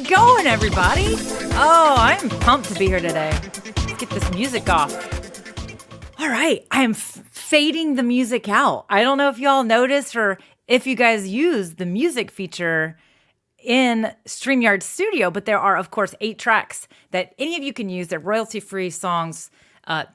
Going, everybody? Oh, I'm pumped to be here today. Let's get this music off. All right, I am fading the music out. I don't know if y'all noticed or if you guys use the music feature in StreamYard Studio, but there are, of course, 8 tracks that any of you can use. They're royalty-free songs. I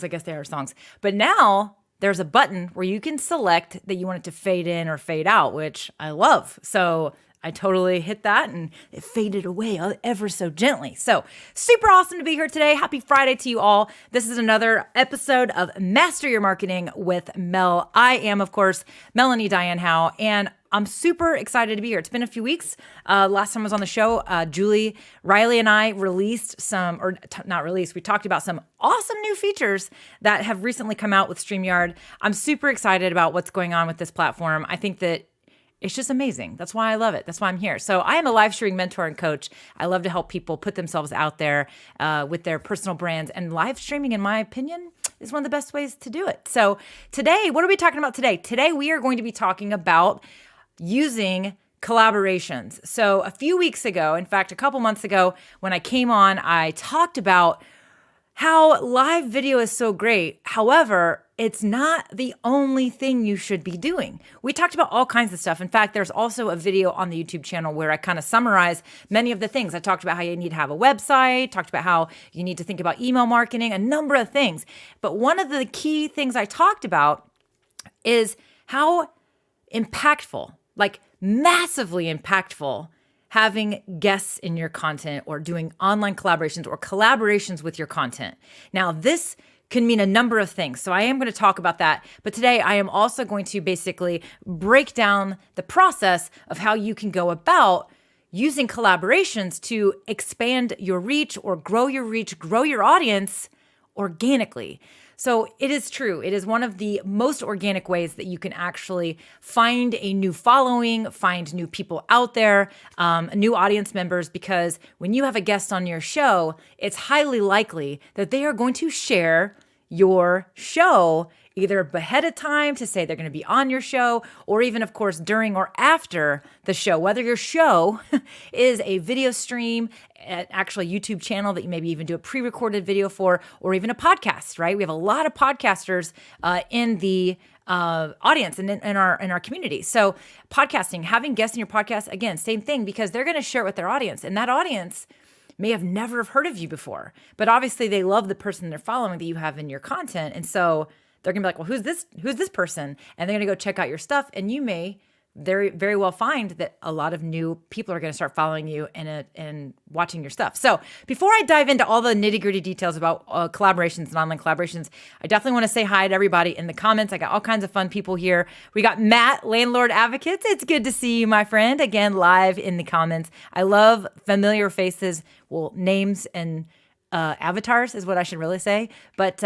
guess they are songs. But now there's a button where you can select that you want it to fade in or fade out, which I love. So I totally hit that and it faded away ever so gently. So super awesome to be here today. Happy Friday to you all. This is another episode of Master Your Marketing with Mel. I am, of course, Melanie Diane Howe, and I'm super excited to be here. It's been a few weeks. Last time I was on the show, Julie, Riley, and I released we talked about some awesome new features that have recently come out with StreamYard. I'm super excited about what's going on with this platform. I think that it's just amazing. That's why I love it. That's why I'm here. So I am a live streaming mentor and coach. I love to help people put themselves out there with their personal brands. And live streaming, in my opinion, is one of the best ways to do it. So today, what are we talking about today? Today, we are going to be talking about using collaborations. So a few weeks ago, in fact, a couple months ago, when I came on, I talked about how live video is so great. However, it's not the only thing you should be doing. We talked about all kinds of stuff. In fact, there's also a video on the YouTube channel where I kind of summarize many of the things. I talked about how you need to have a website, talked about how you need to think about email marketing, a number of things. But one of the key things I talked about is how impactful, like massively impactful, having guests in your content or doing online collaborations or collaborations with your content. Now, this can mean a number of things. So I am going to talk about that. But today I am also going to basically break down the process of how you can go about using collaborations to expand your reach, grow your audience organically. So it is true. It is one of the most organic ways that you can actually find a new following, find new people out there, new audience members, because when you have a guest on your show, it's highly likely that they are going to share your show either ahead of time to say they're going to be on your show, or even, of course, during or after the show, whether your show is a video stream, actually a YouTube channel that you maybe even do a pre-recorded video for, or even a podcast, right? We have a lot of podcasters in the audience and in our community. So podcasting, having guests in your podcast, again, same thing, because they're going to share it with their audience, and that audience may have never heard of you before, but obviously they love the person they're following that you have in your content. And so they're gonna be like, well, who's this person? And they're gonna go check out your stuff. And you may very, very well find that a lot of new people are gonna start following you and watching your stuff. So before I dive into all the nitty-gritty details about collaborations and online collaborations, I definitely wanna say hi to everybody in the comments. I got all kinds of fun people here. We got Matt, Landlord Advocates. It's good to see you, my friend. Again, live in the comments. I love familiar faces, names and avatars is what I should really say. But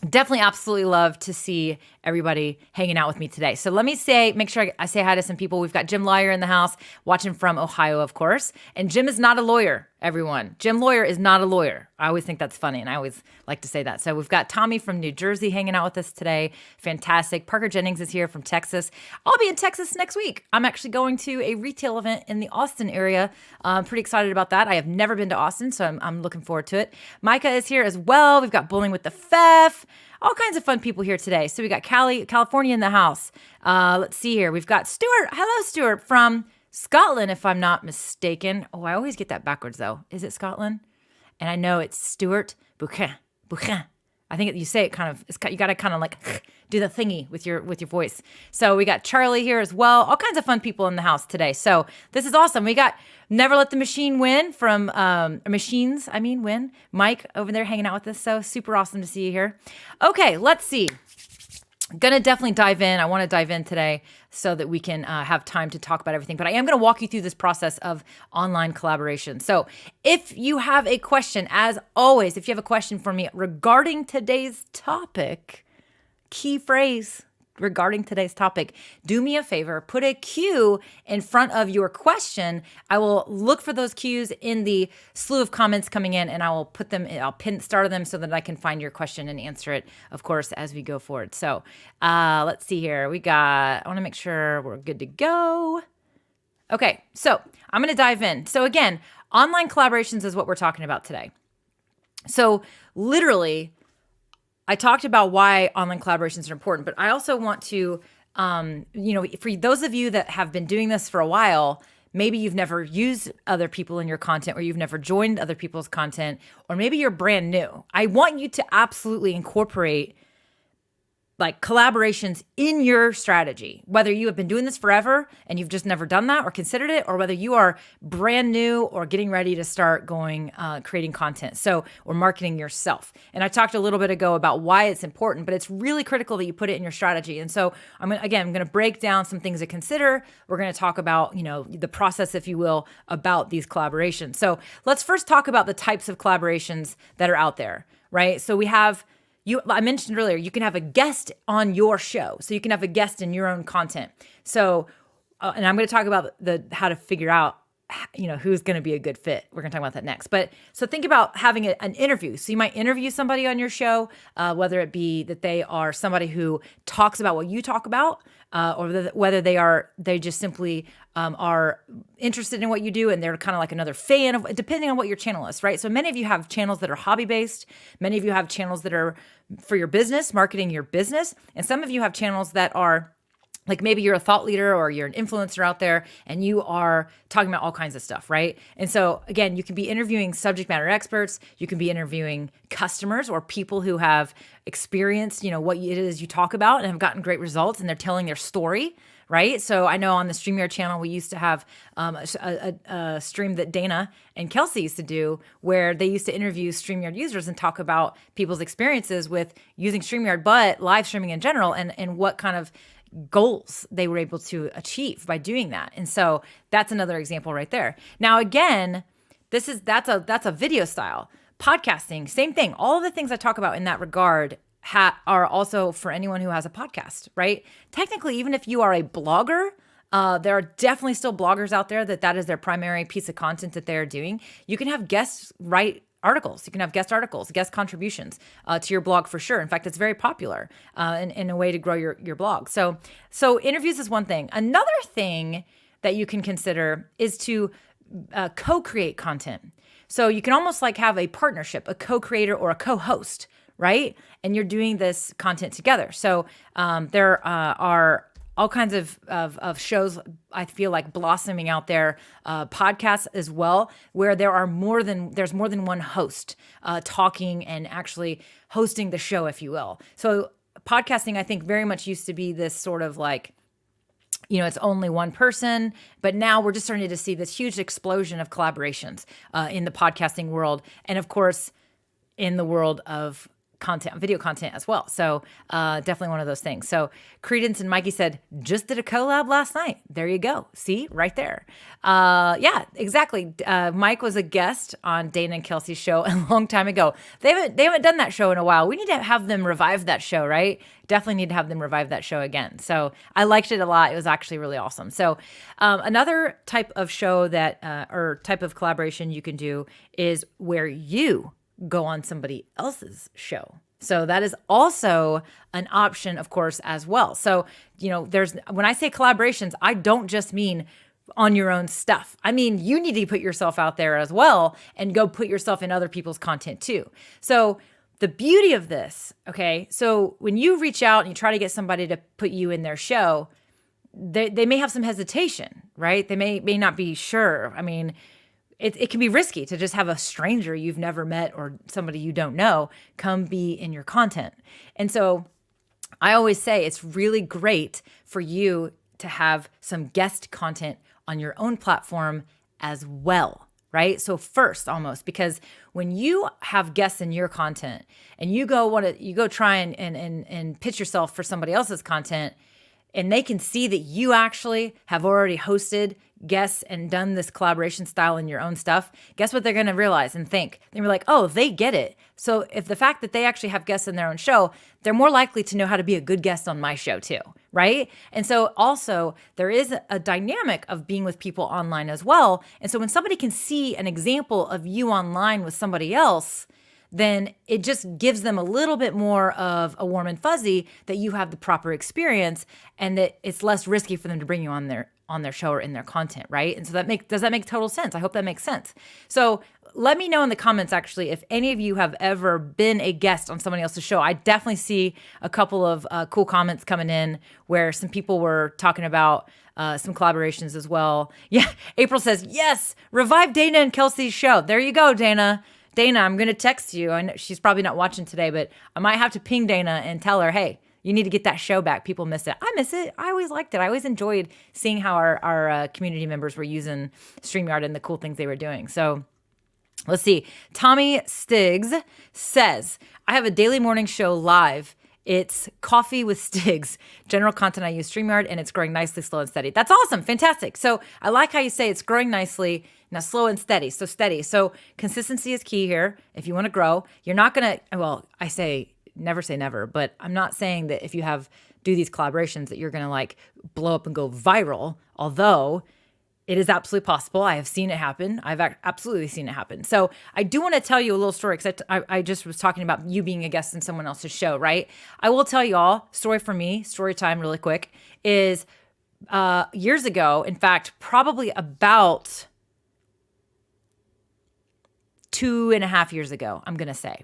definitely absolutely love to see everybody hanging out with me today. So let me make sure I say hi to some people. We've got Jim Lawyer in the house, watching from Ohio, of course. And Jim is not a lawyer, everyone. Jim Lawyer is not a lawyer. I always think that's funny, and I always like to say that. So we've got Tommy from New Jersey hanging out with us today. Fantastic. Parker Jennings is here from Texas. I'll be in Texas next week. I'm actually going to a retail event in the Austin area. I'm pretty excited about that. I have never been to Austin, so I'm looking forward to it. Micah is here as well. We've got Bowling with the Fef. All kinds of fun people here today. So we got California in the house. Let's see here. We've got Stuart. Hello, Stuart from Scotland, if I'm not mistaken. Oh, I always get that backwards, though. Is it Scotland? And I know it's Stuart Bouquin. I think you say it kind of, you got to kind of like do the thingy with your voice. So we got Charlie here as well. All kinds of fun people in the house today. So this is awesome. We got Never Let the Machine Win from Win. Mike over there hanging out with us. So super awesome to see you here. Okay, let's see. Gonna definitely dive in. I want to dive in today so that we can have time to talk about everything. But I am going to walk you through this process of online collaboration. So if you have a question, as always, if you have a question for me regarding today's topic, key phrase, regarding today's topic, do me a favor, put a Q in front of your question. I will look for those Qs in the slew of comments coming in, and I will put them, I'll star them so that I can find your question and answer it, of course, as we go forward. So let's see here. I want to make sure we're good to go. Okay, so I'm going to dive in. So again, online collaborations is what we're talking about today. So literally, I talked about why online collaborations are important, but I also want to, for those of you that have been doing this for a while, maybe you've never used other people in your content, or you've never joined other people's content, or maybe you're brand new. I want you to absolutely incorporate like collaborations in your strategy, whether you have been doing this forever and you've just never done that or considered it, or whether you are brand new or getting ready to start creating content. Or marketing yourself. And I talked a little bit ago about why it's important, but it's really critical that you put it in your strategy. And so I'm going to break down some things to consider. We're going to talk about, the process, if you will, about these collaborations. So let's first talk about the types of collaborations that are out there, right? So we have, I mentioned earlier, you can have a guest on your show. So you can have a guest in your own content. So, and I'm going to talk about how to figure out, who's going to be a good fit. We're going to talk about that next. But so think about having an interview. So you might interview somebody on your show, whether it be that they are somebody who talks about what you talk about, or whether they just simply are interested in what you do, and they're kind of like another fan of, depending on what your channel is, right? So many of you have channels that are hobby-based. Many of you have channels that are for your business, marketing your business. And some of you have channels that are like, maybe you're a thought leader or you're an influencer out there and you are talking about all kinds of stuff, right? And so again, you can be interviewing subject matter experts. You can be interviewing customers or people who have experienced, what it is you talk about and have gotten great results, and they're telling their story, right? So I know on the StreamYard channel, we used to have a stream that Dana and Kelsey used to do, where they used to interview StreamYard users and talk about people's experiences with using StreamYard, but live streaming in general, and what kind of goals they were able to achieve by doing that. And so that's another example right there. Now, again, that's a video style. Podcasting, same thing. All of the things I talk about in that regard are also for anyone who has a podcast, right? Technically, even if you are a blogger, there are definitely still bloggers out there that is their primary piece of content that they're doing. You can have guests write articles. You can have guest articles, guest contributions to your blog for sure. In fact, it's very popular in a way to grow your blog. So interviews is one thing. Another thing that you can consider is to co-create content. So you can almost like have a partnership, a co-creator or a co-host, right? And you're doing this content together. So there are all kinds of shows, I feel like, blossoming out there, podcasts as well, where there's more than one host talking and actually hosting the show, if you will. So podcasting, I think, very much used to be this sort of like, it's only one person, but now we're just starting to see this huge explosion of collaborations in the podcasting world. And of course, in the world of content, video content as well. So definitely one of those things. So Credence and Mikey said, just did a collab last night. There you go. See, right there. Yeah, exactly. Mike was a guest on Dana and Kelsey's show a long time ago. They haven't done that show in a while. We need to have them revive that show, right? Definitely need to have them revive that show again. So I liked it a lot. It was actually really awesome. So another type of show that, or type of collaboration you can do is where you go on somebody else's show. So that is also an option, of course, as well. So, when I say collaborations, I don't just mean on your own stuff. I mean, you need to put yourself out there as well and go put yourself in other people's content too. So the beauty of this, okay, so when you reach out and you try to get somebody to put you in their show, they may have some hesitation, right? They may not be sure. I mean, it can be risky to just have a stranger you've never met or somebody you don't know come be in your content. And so I always say it's really great for you to have some guest content on your own platform as well, right? So first almost, because when you have guests in your content and you go try and pitch yourself for somebody else's content, and they can see that you actually have already hosted guests and done this collaboration style in your own stuff, guess what they're going to realize and think? They're like, oh, they get it. So if the fact that they actually have guests in their own show, they're more likely to know how to be a good guest on my show too, right? And so also there is a dynamic of being with people online as well. And so when somebody can see an example of you online with somebody else, then it just gives them a little bit more of a warm and fuzzy that you have the proper experience and that it's less risky for them to bring you on their show or in their content, right? And so does that make total sense? I hope that makes sense. So let me know in the comments, actually, if any of you have ever been a guest on somebody else's show. I definitely see a couple of cool comments coming in where some people were talking about some collaborations as well. Yeah, April says, yes, revive Dana and Kelsey's show. There you go, Dana. Dana, I'm going to text you. I know she's probably not watching today, but I might have to ping Dana and tell her, hey, you need to get that show back. People miss it. I miss it. I always liked it. I always enjoyed seeing how our community members were using StreamYard and the cool things they were doing. So let's see. Tommy Stiggs says, I have a daily morning show live. It's Coffee with Stiggs. General content, I use StreamYard, and it's growing nicely, slow and steady. That's awesome. Fantastic. So I like how you say it's growing nicely. Now, slow and steady. So steady. So consistency is key here. If you want to grow, you're not going to, well, I say never, but I'm not saying that if you do these collaborations that you're going to like blow up and go viral, although it is absolutely possible. I have seen it happen. I've absolutely seen it happen. So I do want to tell you a little story because I just was talking about you being a guest in someone else's show, right? I will tell you all, story for me, story time really quick, is years ago, in fact, probably about 2.5 years ago, I'm going to say.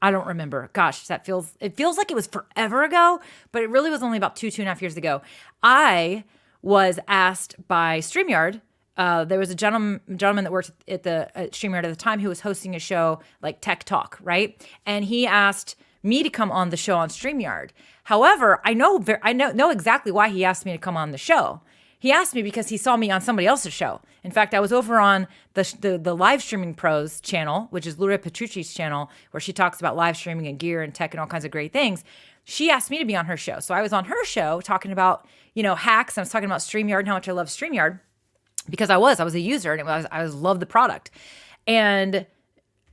I don't remember. Gosh, it feels like it was forever ago, but it really was only about 2.5 years ago. I was asked by StreamYard. There was a gentleman that worked at StreamYard at the time who was hosting a show like Tech Talk, right? And he asked me to come on the show on StreamYard. However, I know exactly why he asked me to come on the show. He asked me because he saw me on somebody else's show. In fact, I was over on the Live Streaming Pros channel, which is Luria Petrucci's channel, where she talks about live streaming and gear and tech and all kinds of great things. She asked me to be on her show. So I was on her show talking about, hacks. I was talking about StreamYard and how much I love StreamYard because I was a user and I loved the product. And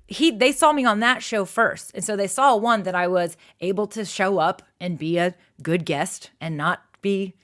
they saw me on that show first. And so they saw one that I was able to show up and be a good guest and not be,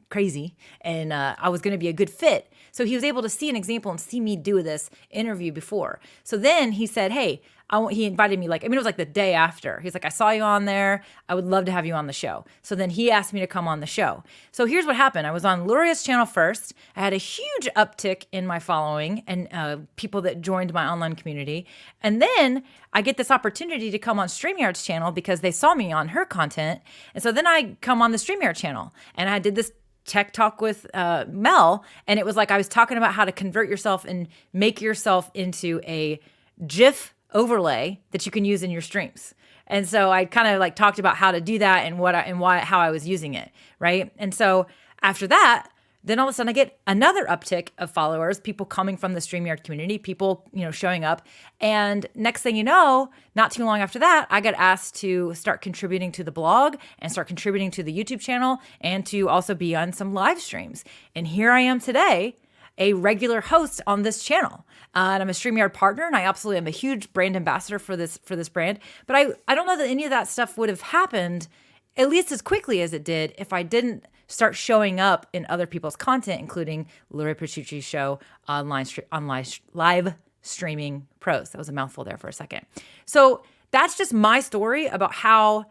crazy. And I was going to be a good fit. So he was able to see an example and see me do this interview before. So then he said, hey, he invited me it was like the day after. He's like, I saw you on there. I would love to have you on the show. So then he asked me to come on the show. So here's what happened. I was on Luria's channel first. I had a huge uptick in my following and people that joined my online community. And then I get this opportunity to come on StreamYard's channel because they saw me on her content. And so then I come on the StreamYard channel and I did this Tech Talk with Mel. And it was like I was talking about how to convert yourself and make yourself into a GIF overlay that you can use in your streams. And so I kind of talked about how to do that and how I was using it, right? And so after that, then all of a sudden I get another uptick of followers, people coming from the StreamYard community, people, showing up. And next thing you know, not too long after that, I got asked to start contributing to the blog and start contributing to the YouTube channel and to also be on some live streams. And here I am today, a regular host on this channel. And I'm a StreamYard partner, and I absolutely am a huge brand ambassador for this brand. But I don't know that any of that stuff would have happened at least as quickly as it did if I didn't start showing up in other people's content, including Lori Petrucci's show on live streaming pros. That was a mouthful there for a second. So that's just my story about how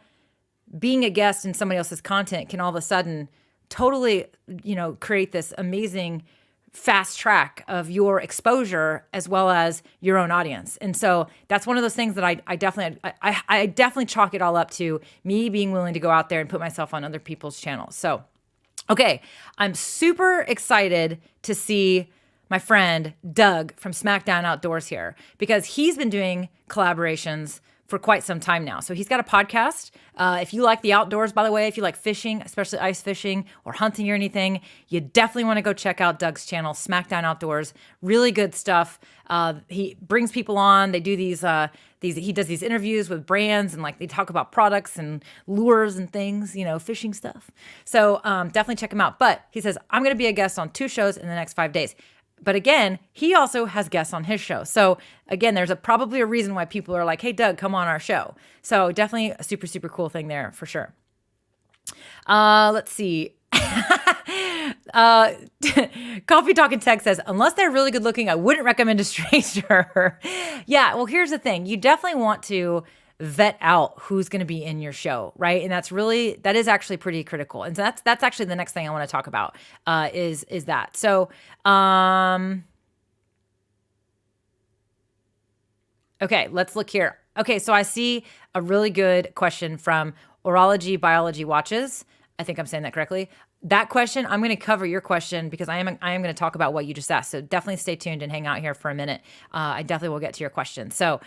being a guest in somebody else's content can all of a sudden totally, create this amazing fast track of your exposure as well as your own audience. And so that's one of those things that I definitely chalk it all up to me being willing to go out there and put myself on other people's channels. So, okay, I'm super excited to see my friend Doug from SmackDown Outdoors here because he's been doing collaborations for quite some time now. So he's got a podcast. If you like the outdoors, by the way, if you like fishing, especially ice fishing or hunting or anything, you definitely want to go check out Doug's channel, SmackDown Outdoors. Really good stuff. He brings people on. They do he does these interviews with brands and they talk about products and lures and things, fishing stuff. So definitely check him out. But he says, I'm going to be a guest on 2 shows in the next 5 days. But again, he also has guests on his show. So again, there's probably a reason why people are like, hey, Doug, come on our show. So definitely a super, super cool thing there for sure. Let's see. Coffee Talking Tech says, unless they're really good looking, I wouldn't recommend a stranger. Yeah, well, here's the thing. You definitely want to vet out who's going to be in your show, right? And that is actually pretty critical. And so that's actually the next thing I want to talk about, is that. So, okay, let's look here. Okay, so I see a really good question from Orology Biology Watches. I think I'm saying that correctly. That question, I'm going to cover your question because I am going to talk about what you just asked. So definitely stay tuned and hang out here for a minute. I definitely will get to your question. So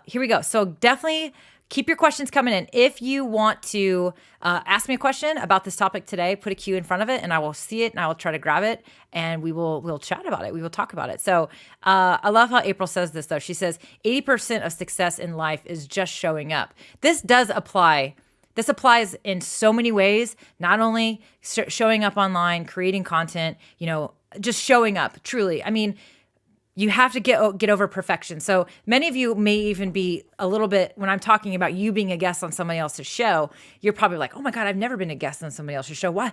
here we go. So definitely keep your questions coming in. If you want to ask me a question about this topic today, put a Q in front of it and I will see it and I will try to grab it and we'll chat about it. We will talk about it. So I love how April says this though. She says 80% of success in life is just showing up. This does apply. This applies in so many ways, not only showing up online, creating content, just showing up truly. I mean, you have to get over perfection. So many of you may even be a little bit, when I'm talking about you being a guest on somebody else's show, you're probably like, oh my God, I've never been a guest on somebody else's show. Why?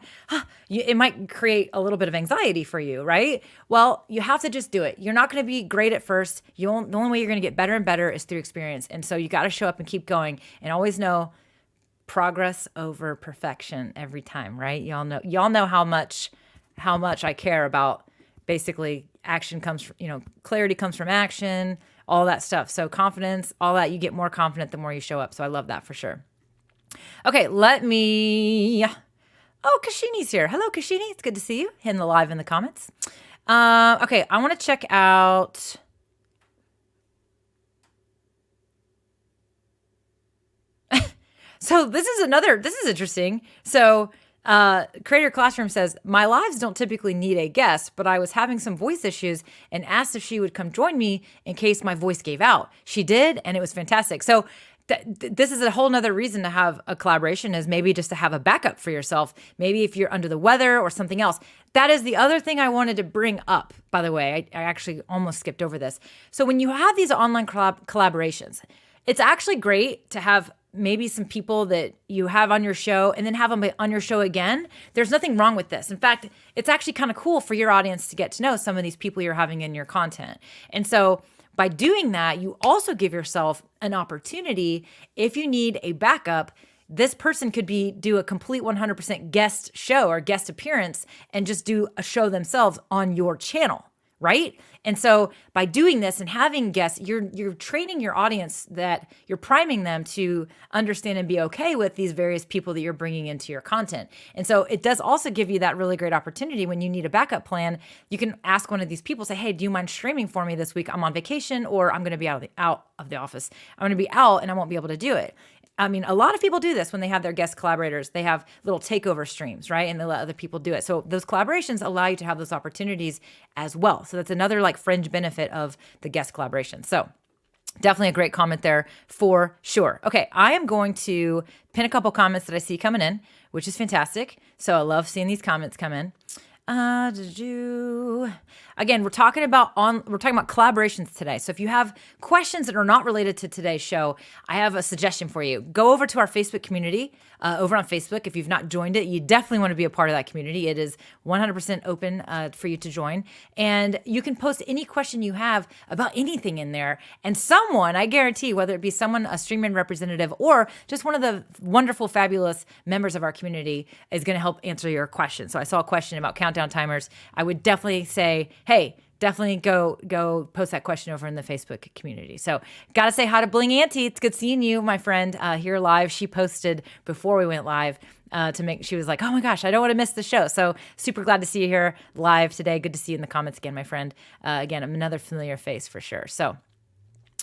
It might create a little bit of anxiety for you, right? Well, you have to just do it. You're not going to be great at first. The only way you're going to get better and better is through experience. And so you got to show up and keep going and always know progress over perfection every time, right? Y'all know how much I care about basically action comes from, clarity comes from action, all that stuff. So confidence, all that, you get more confident the more you show up. So I love that for sure. Okay, oh, Kashini's here. Hello, Kashini. It's good to see you. Hitting the live in the comments. Okay, I want to check out So this is interesting. So Creator Classroom says, my lives don't typically need a guest, but I was having some voice issues and asked if she would come join me in case my voice gave out. She did, and it was fantastic. So this is a whole nother reason to have a collaboration, is maybe just to have a backup for yourself. Maybe if you're under the weather or something else. That is the other thing I wanted to bring up, by the way. I actually almost skipped over this. So when you have these online collaborations, it's actually great to have maybe some people that you have on your show and then have them on your show again. There's nothing wrong with this. In fact, it's actually kind of cool for your audience to get to know some of these people you're having in your content. And so by doing that, you also give yourself an opportunity. If you need a backup, this person could do a complete 100% guest show or guest appearance and just do a show themselves on your channel, right? And so by doing this and having guests, you're training your audience, that you're priming them to understand and be okay with these various people that you're bringing into your content. And so it does also give you that really great opportunity when you need a backup plan. You can ask one of these people, say, hey, do you mind streaming for me this week? I'm on vacation, or I'm going to be out of the office. I'm going to be out and I won't be able to do it. I mean, a lot of people do this when they have their guest collaborators. They have little takeover streams, right? And they let other people do it. So those collaborations allow you to have those opportunities as well. So that's another like fringe benefit of the guest collaboration. So definitely a great comment there for sure. Okay, I am going to pin a couple comments that I see coming in, which is fantastic. So I love seeing these comments come in. Again, we're talking about collaborations today. So if you have questions that are not related to today's show, I have a suggestion for you. Go over to our Facebook community over on Facebook. If you've not joined it, you definitely want to be a part of that community. It is 100% open for you to join. And you can post any question you have about anything in there. And someone, I guarantee, whether it be someone, a Streaming representative, or just one of the wonderful, fabulous members of our community is going to help answer your question. So I saw a question about countdown timers. I would definitely say, hey, definitely go post that question over in the Facebook community. So got to say hi to Bling Auntie. It's good seeing you, my friend, here live. She posted before we went live she was like, oh my gosh, I don't want to miss the show. So super glad to see you here live today. Good to see you in the comments again, my friend. Again, I'm another familiar face for sure. So,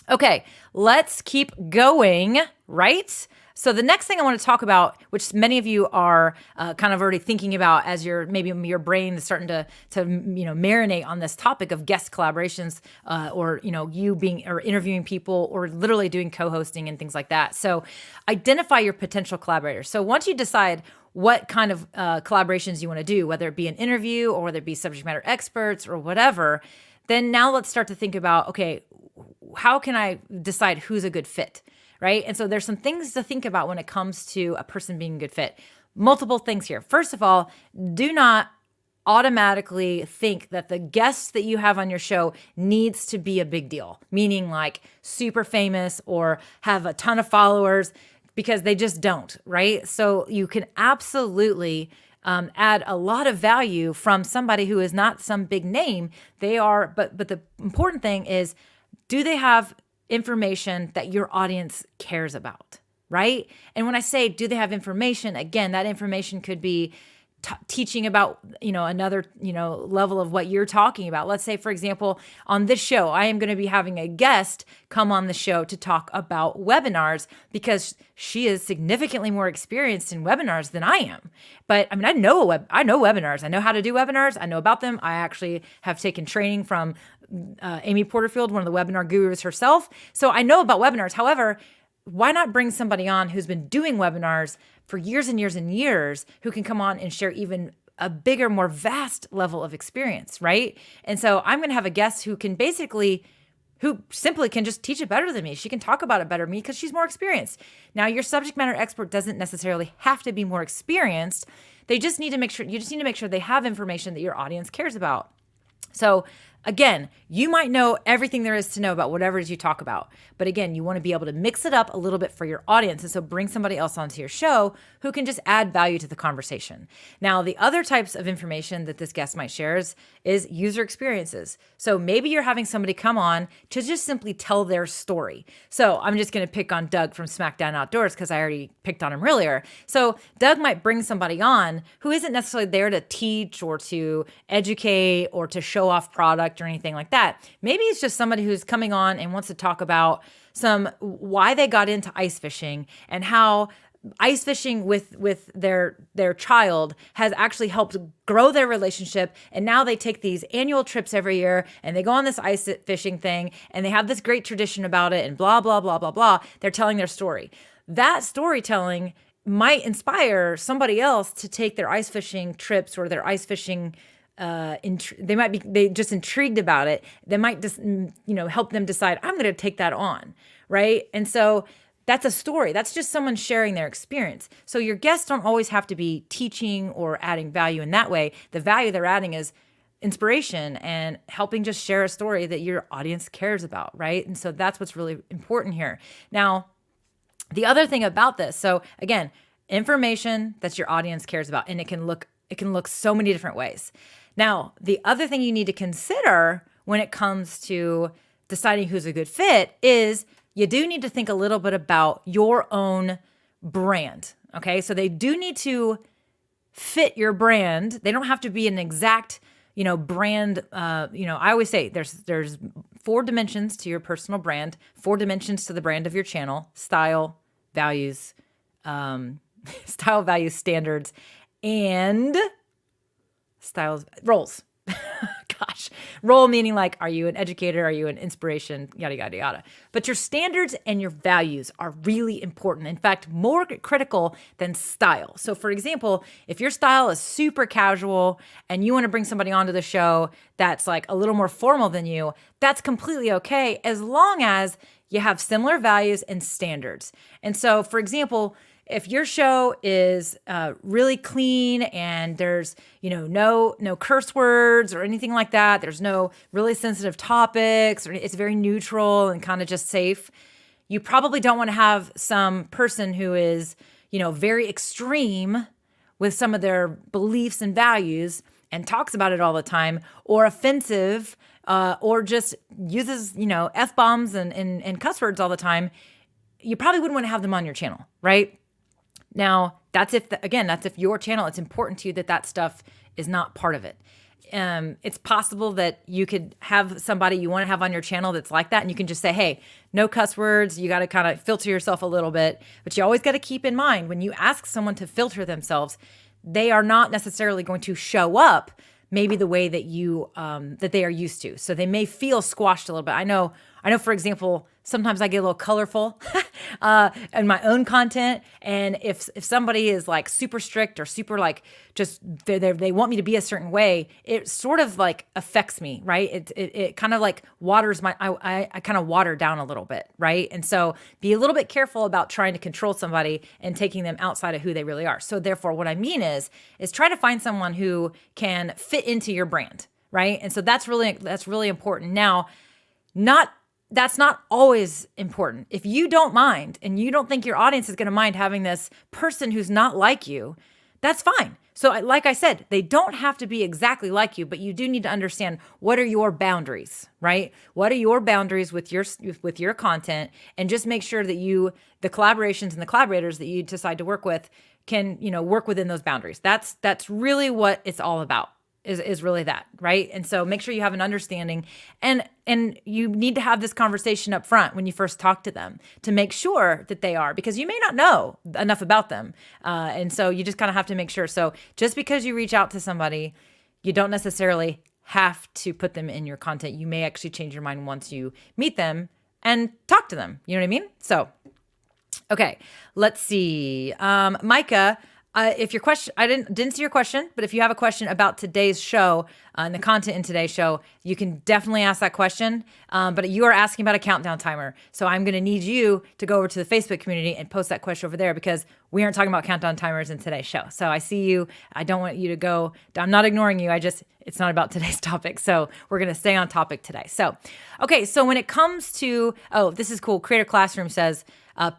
okay, let's keep going, right? So the next thing I want to talk about, which many of you are kind of already thinking about as maybe your brain is starting to marinate on this topic of guest collaborations, or you being or interviewing people or literally doing co-hosting and things like that. So identify your potential collaborators. So once you decide what kind of collaborations you want to do, whether it be an interview or whether it be subject matter experts or whatever, then now let's start to think about, okay, how can I decide who's a good fit? Right? And so there's some things to think about when it comes to a person being a good fit. Multiple things here. First of all, do not automatically think that the guest that you have on your show needs to be a big deal, meaning like super famous or have a ton of followers, because they just don't, right? So you can absolutely add a lot of value from somebody who is not some big name. They are, but the important thing is, do they have information that your audience cares about, right? And when I say, do they have information? Again, that information could be teaching about, another, level of what you're talking about. Let's say, for example, on this show, I am going to be having a guest come on the show to talk about webinars because she is significantly more experienced in webinars than I am. But I mean, I know webinars. I know how to do webinars. I know about them. I actually have taken training from Amy Porterfield, one of the webinar gurus herself. So I know about webinars. However, why not bring somebody on who's been doing webinars for years and years and years, who can come on and share even a bigger, more vast level of experience, right? And so I'm going to have a guest who simply can just teach it better than me. She can talk about it better than me because she's more experienced. Now, your subject matter expert doesn't necessarily have to be more experienced. You just need to make sure they have information that your audience cares about. So again, you might know everything there is to know about whatever it is you talk about. But again, you want to be able to mix it up a little bit for your audience. And so bring somebody else onto your show who can just add value to the conversation. Now, the other types of information that this guest might share is user experiences. So maybe you're having somebody come on to just simply tell their story. So I'm just going to pick on Doug from SmackDown Outdoors because I already picked on him earlier. So Doug might bring somebody on who isn't necessarily there to teach or to educate or to show off product or anything like that. Maybe it's just somebody who's coming on and wants to talk about why they got into ice fishing and how ice fishing with their child has actually helped grow their relationship. And now they take these annual trips every year and they go on this ice fishing thing and they have this great tradition about it and blah, blah, blah, blah, blah. They're telling their story. That storytelling might inspire somebody else to take their ice fishing trips or their ice fishing they just intrigued about it. They might just, help them decide, I'm going to take that on. Right. And so that's a story. That's just someone sharing their experience. So your guests don't always have to be teaching or adding value in that way. The value they're adding is inspiration and helping just share a story that your audience cares about. Right. And so that's what's really important here. Now, the other thing about this, so again, information that your audience cares about, and it can look so many different ways. Now, the other thing you need to consider when it comes to deciding who's a good fit is you do need to think a little bit about your own brand. Okay. So they do need to fit your brand. They don't have to be an exact, brand. I always say there's 4 dimensions to your personal brand, 4 dimensions to the brand of your channel: style, values, style, values, standards, and roles. Gosh, role meaning like, are you an educator? Are you an inspiration? Yada, yada, yada. But your standards and your values are really important. In fact, more critical than style. So for example, if your style is super casual and you want to bring somebody onto the show that's like a little more formal than you, that's completely okay as long as you have similar values and standards. And so for example, if your show is really clean and there's, no curse words or anything like that, there's no really sensitive topics, or it's very neutral and kind of just safe, you probably don't want to have some person who is, very extreme with some of their beliefs and values and talks about it all the time, or offensive, or just uses, F-bombs and cuss words all the time. You probably wouldn't want to have them on your channel, right? Now, that's if your channel, it's important to you that stuff is not part of it. It's possible that you could have somebody you want to have on your channel that's like that, and you can just say, hey, no cuss words. You got to kind of filter yourself a little bit. But you always got to keep in mind, when you ask someone to filter themselves, they are not necessarily going to show up maybe the way that that they are used to. So they may feel squashed a little bit. I know, for example, sometimes I get a little colorful in my own content. And if somebody is like super strict or super like just they want me to be a certain way, it sort of like affects me, right? It kind of like waters I kind of water down a little bit, right? And so be a little bit careful about trying to control somebody and taking them outside of who they really are. So therefore, what I mean is try to find someone who can fit into your brand, right? And so that's really important. Now, that's not always important. If you don't mind and you don't think your audience is going to mind having this person who's not like you, that's fine. So like I said, they don't have to be exactly like you, but you do need to understand, what are your boundaries, right? What are your boundaries with your content? And just make sure that the collaborations and the collaborators that you decide to work with can, work within those boundaries. That's really what it's all about. Is really that, right? And so make sure you have an understanding, and you need to have this conversation up front when you first talk to them to make sure that they are, because you may not know enough about them. And so you just kind of have to make sure. So just because you reach out to somebody, you don't necessarily have to put them in your content. You may actually change your mind once you meet them and talk to them. You know what I mean? So, okay, let's see. Micah, if your question, I didn't see your question, but if you have a question about today's show and the content in today's show, you can definitely ask that question. But you are asking about a countdown timer. So I'm going to need you to go over to the Facebook community and post that question over there, because we aren't talking about countdown timers in today's show. So I see you. I don't want you to go. I'm not ignoring you. It's not about today's topic. So we're going to stay on topic today. So, okay. So when it comes to, this is cool. Creator Classroom says,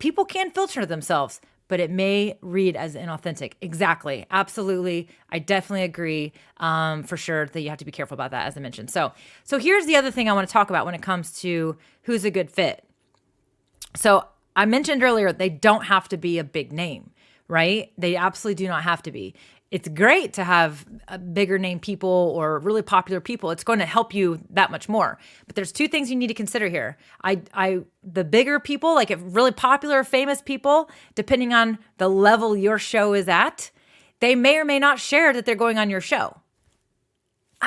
people can filter themselves, but it may read as inauthentic. Exactly. Absolutely. I definitely agree, for sure, that you have to be careful about that, as I mentioned. So here's the other thing I want to talk about when it comes to who's a good fit. So I mentioned earlier, they don't have to be a big name, right? They absolutely do not have to be. It's great to have bigger name people or really popular people. It's going to help you that much more. But there's two things you need to consider here. The bigger people, like if really popular, famous people, depending on the level your show is at, they may or may not share that they're going on your show.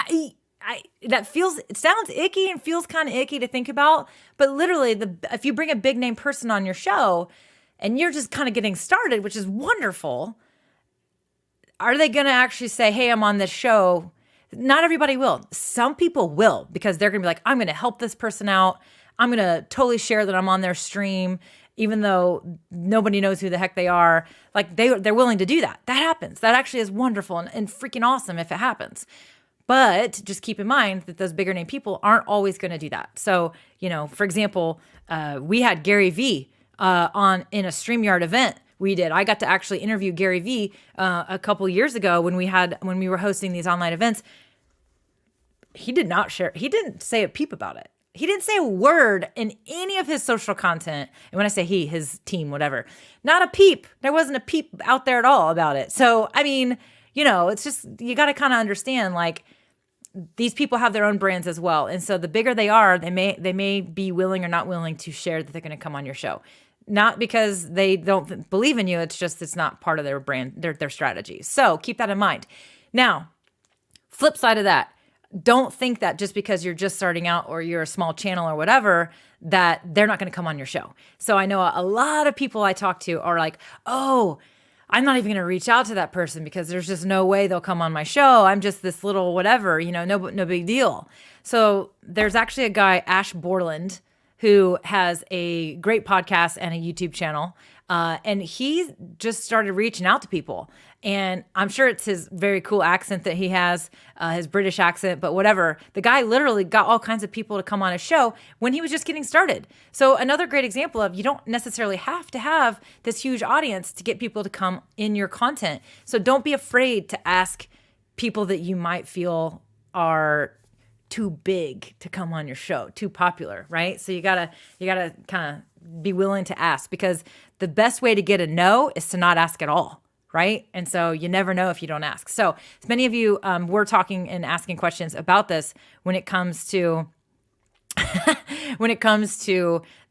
It sounds icky and feels kind of icky to think about, but literally if you bring a big name person on your show and you're just kind of getting started, which is wonderful, are they going to actually say, hey, I'm on this show? Not everybody will. Some people will, because they're going to be like, I'm going to help this person out. I'm going to totally share that I'm on their stream, even though nobody knows who the heck they are. Like they're willing to do that. That happens. That actually is wonderful and freaking awesome if it happens. But just keep in mind that those bigger name people aren't always going to do that. So, for example, we had Gary Vee in a StreamYard event. I got to actually interview Gary Vee a couple years ago when we were hosting these online events. He did not share. He didn't say a peep about it. He didn't say a word in any of his social content. And when I say he, his team, whatever, not a peep. There wasn't a peep out there at all about it. So, I mean, it's just, you got to kind of understand, like, these people have their own brands as well. And so the bigger they are, they may be willing or not willing to share that they're going to come on your show. not because they don't believe in you. It's just, it's not part of their brand, their strategy. So keep that in mind. Now, flip side of that, don't think that just because you're just starting out or you're a small channel or whatever, that they're not going to come on your show. So I know a lot of people I talk to are like, oh, I'm not even going to reach out to that person because there's just no way they'll come on my show. I'm just this little whatever, no big deal. So there's actually a guy, Ash Borland, who has a great podcast and a YouTube channel. And he just started reaching out to people. And I'm sure it's his very cool accent that he has, his British accent, but whatever. The guy literally got all kinds of people to come on his show when he was just getting started. So another great example of, you don't necessarily have to have this huge audience to get people to come in your content. So don't be afraid to ask people that you might feel are too big to come on your show, too popular, right? So you gotta kind of be willing to ask, because the best way to get a no is to not ask at all, right? And so you never know if you don't ask. So many of you were talking and asking questions about this when it comes to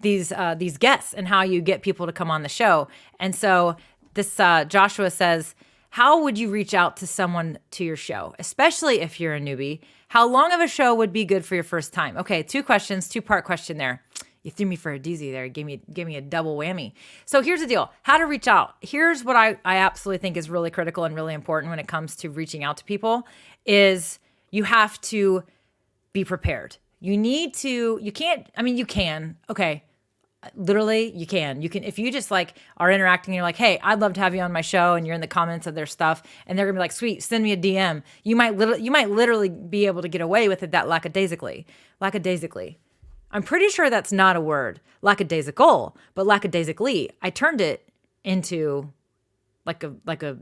these guests and how you get people to come on the show. And so this Joshua says, how would you reach out to someone to your show, especially if you're a newbie? How long of a show would be good for your first time? Okay, two-part question there. You threw me for a doozy there. Gave me a double whammy. So here's the deal. How to reach out. Here's what I absolutely think is really critical and really important when it comes to reaching out to people is you have to be prepared. You can. Okay. Literally, you can. If you just like are interacting and you're like, hey, I'd love to have you on my show, and you're in the comments of their stuff, and they're gonna be like, sweet, send me a DM. You might literally be able to get away with it that lackadaisically. I'm pretty sure that's not a word, lackadaisical, but lackadaisically. I turned it into like a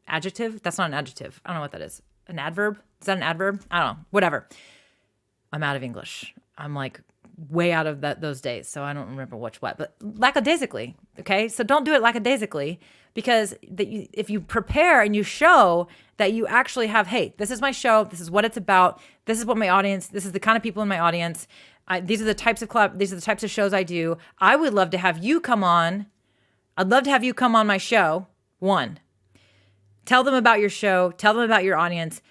adjective. That's not an adjective. I don't know what that is. An adverb? Is that an adverb? I don't know. Whatever. I'm out of English. I'm like way out of those days, so I don't remember what, but lackadaisically, okay? So don't do it lackadaisically, because if you prepare and you show that you actually have, hey, this is my show, this is what it's about, this is what my audience, this is the kind of people in my audience, these are the types of shows I do. I would love to have you come on. I'd love to have you come on my show. One, tell them about your show, tell them about your audience.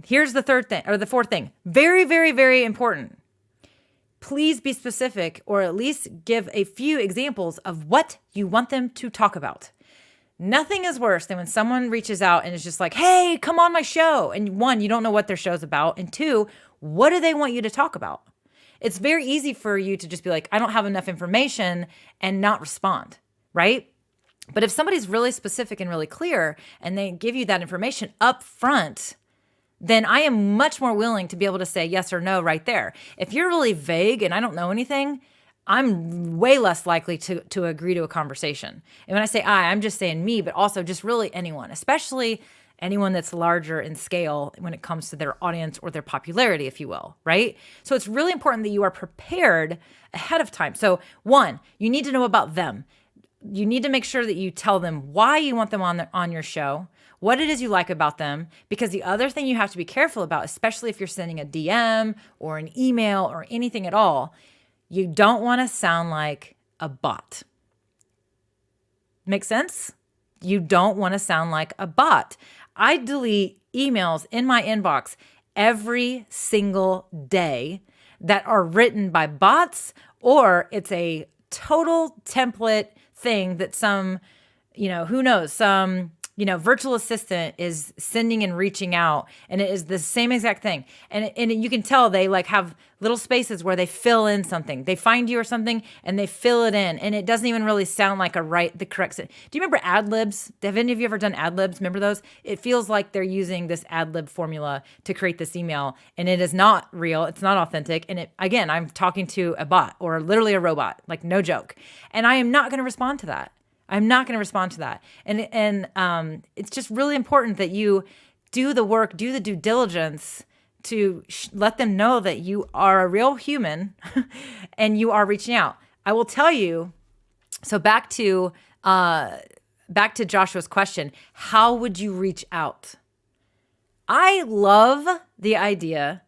Here's the third thing, or the fourth thing, very, very, very important. Please be specific, or at least give a few examples of what you want them to talk about. Nothing is worse than when someone reaches out and is just like, hey, come on my show. And one, you don't know what their show's about. And two, what do they want you to talk about? It's very easy for you to just be like, I don't have enough information, and not respond, right? But if somebody's really specific and really clear and they give you that information up front, then I am much more willing to be able to say yes or no right there. If you're really vague and I don't know anything, I'm way less likely to agree to a conversation. And when I say I'm just saying me, but also just really anyone, especially anyone that's larger in scale when it comes to their audience or their popularity, if you will, right? So it's really important that you are prepared ahead of time. So one, you need to know about them. You need to make sure that you tell them why you want them on your show, what it is you like about them, because the other thing you have to be careful about, especially if you're sending a DM or an email or anything at all, you don't want to sound like a bot. Make sense? You don't want to sound like a bot. I delete emails in my inbox every single day that are written by bots, or it's a total template thing that some, who knows, some virtual assistant is sending and reaching out, and it is the same exact thing. And you can tell they like have little spaces where they fill in something. They find you or something and they fill it in, and it doesn't even really sound like the correct. Do you remember ad libs? Have any of you ever done ad libs? Remember those? It feels like they're using this ad lib formula to create this email, and it is not real. It's not authentic. And again, I'm talking to a bot or literally a robot, like no joke. And I am not going to respond to that. I'm not going to respond to that. And it's just really important that you do the work, do the due diligence to let them know that you are a real human and you are reaching out. I will tell you, so back to Joshua's question, how would you reach out? I love the idea,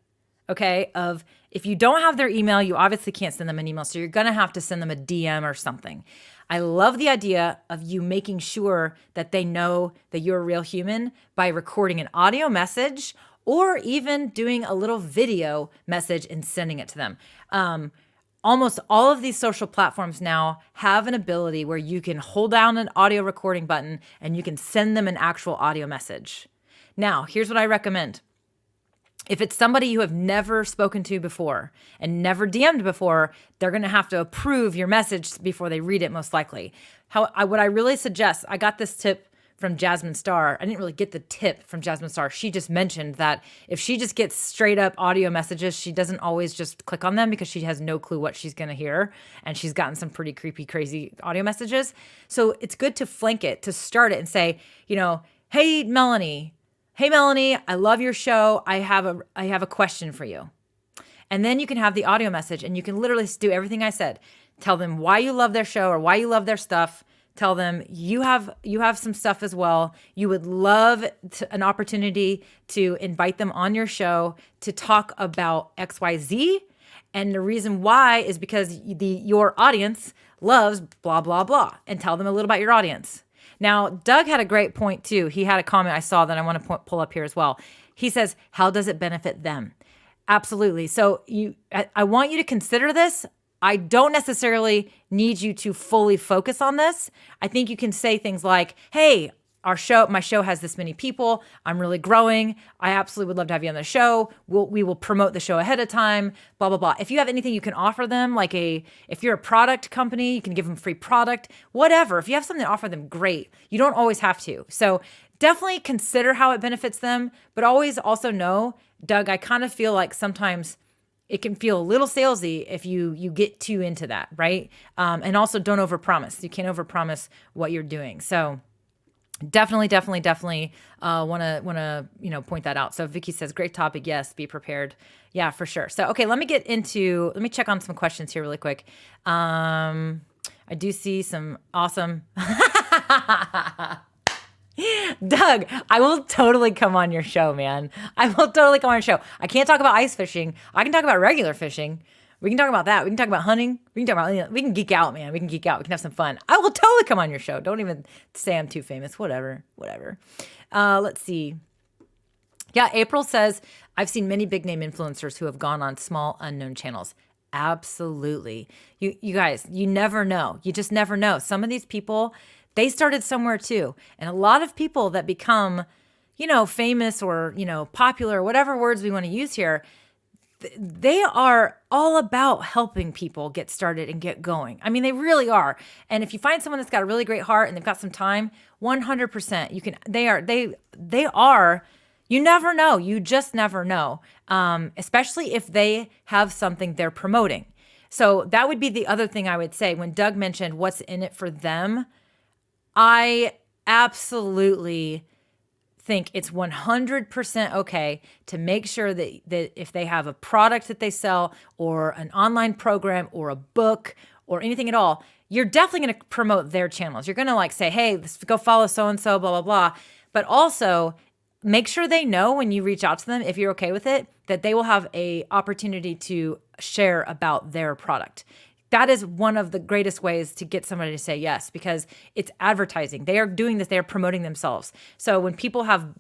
okay, of if you don't have their email, you obviously can't send them an email, so you're going to have to send them a DM or something. I love the idea of you making sure that they know that you're a real human by recording an audio message or even doing a little video message and sending it to them. Almost all of these social platforms now have an ability where you can hold down an audio recording button and you can send them an actual audio message. Now, here's what I recommend. If it's somebody you have never spoken to before and never DM'd before, they're going to have to approve your message before they read it, most likely. What I really suggest, I got this tip from Jasmine Star. I didn't really get the tip from Jasmine Star. She just mentioned that if she just gets straight up audio messages, she doesn't always just click on them because she has no clue what she's going to hear. And she's gotten some pretty creepy, crazy audio messages. So it's good to flank it, to start it and say, hey, Melanie, I love your show. I have a question for you. And then you can have the audio message and you can literally do everything I said. Tell them why you love their show or why you love their stuff. Tell them you have some stuff as well. You would love an opportunity to invite them on your show to talk about XYZ. And the reason why is because your audience loves blah, blah, blah. And tell them a little about your audience. Now, Doug had a great point too. He had a comment I saw that I want to pull up here as well. He says, how does it benefit them? Absolutely. So I want you to consider this. I don't necessarily need you to fully focus on this. I think you can say things like, hey, my show has this many people. I'm really growing. I absolutely would love to have you on the show. We will promote the show ahead of time, blah, blah, blah. If you have anything you can offer them, if you're a product company, you can give them free product, whatever. If you have something to offer them, great. You don't always have to. So definitely consider how it benefits them, but always also know, Doug, I kind of feel like sometimes it can feel a little salesy if you get too into that, right? And also don't overpromise. You can't overpromise what you're doing. So definitely want to point that out. So Vicky says, great topic. Yes, be prepared. Yeah, for sure. So okay, let me check on some questions here really quick. I do see some awesome. Doug, I will totally come on your show, man. I will totally come on your show. I can't talk about ice fishing. I can talk about regular fishing. We can talk about that. We can talk about hunting. We can geek out, man. We can geek out. We can have some fun. I will totally come on your show. Don't even say I'm too famous. Whatever. Let's see. Yeah, April says, I've seen many big name influencers who have gone on small unknown channels. Absolutely. You guys, you never know. You just never know. Some of these people, they started somewhere too. And a lot of people that become, famous or, popular, whatever words we want to use here, they are all about helping people get started and get going. I mean, they really are. And if you find someone that's got a really great heart and they've got some time, 100%, they are, you never know. You just never know. Especially if they have something they're promoting. So that would be the other thing I would say. When Doug mentioned what's in it for them, I absolutely think it's 100% okay to make sure that if they have a product that they sell or an online program or a book or anything at all, you're definitely going to promote their channels. You're going to say, hey, let's go follow so-and-so, blah, blah, blah. But also make sure they know when you reach out to them, if you're okay with it, that they will have a opportunity to share about their product. That is one of the greatest ways to get somebody to say yes, because it's advertising. They are doing this. They are promoting themselves. So when people have,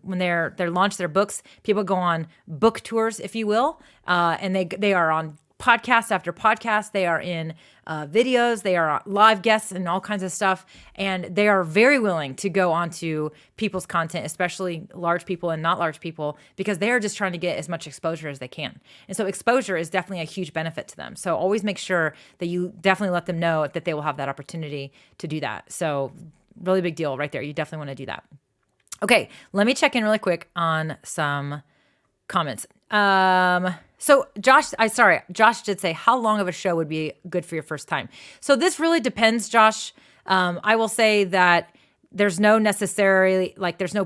when they're launch their books, people go on book tours, if you will, and they are on podcast after podcast. They are in videos. They are live guests and all kinds of stuff. And they are very willing to go onto people's content, especially large people and not large people, because they are just trying to get as much exposure as they can. And so exposure is definitely a huge benefit to them. So always make sure that you definitely let them know that they will have that opportunity to do that. So really big deal right there. You definitely want to do that. Okay, let me check in really quick on some comments. So Josh did say, how long of a show would be good for your first time? So this really depends, Josh. I will say that there's no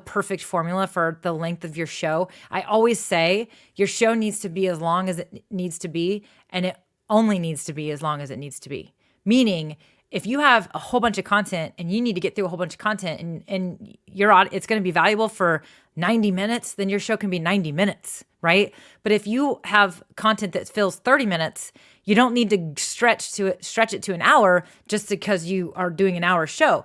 perfect formula for the length of your show. I always say your show needs to be as long as it needs to be, and it only needs to be as long as it needs to be. Meaning, if you have a whole bunch of content and you need to get through a whole bunch of content and it's going to be valuable for 90 minutes, then your show can be 90 minutes, right? But if you have content that fills 30 minutes, you don't need to stretch it to an hour just because you are doing an hour show.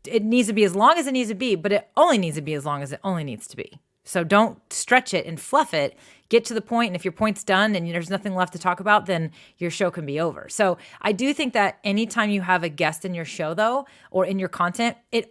It needs to be as long as it needs to be, but it only needs to be as long as it only needs to be. So don't stretch it and fluff it. Get to the point, and if your point's done and there's nothing left to talk about, then your show can be over. So I do think that anytime you have a guest in your show, though, or in your content, it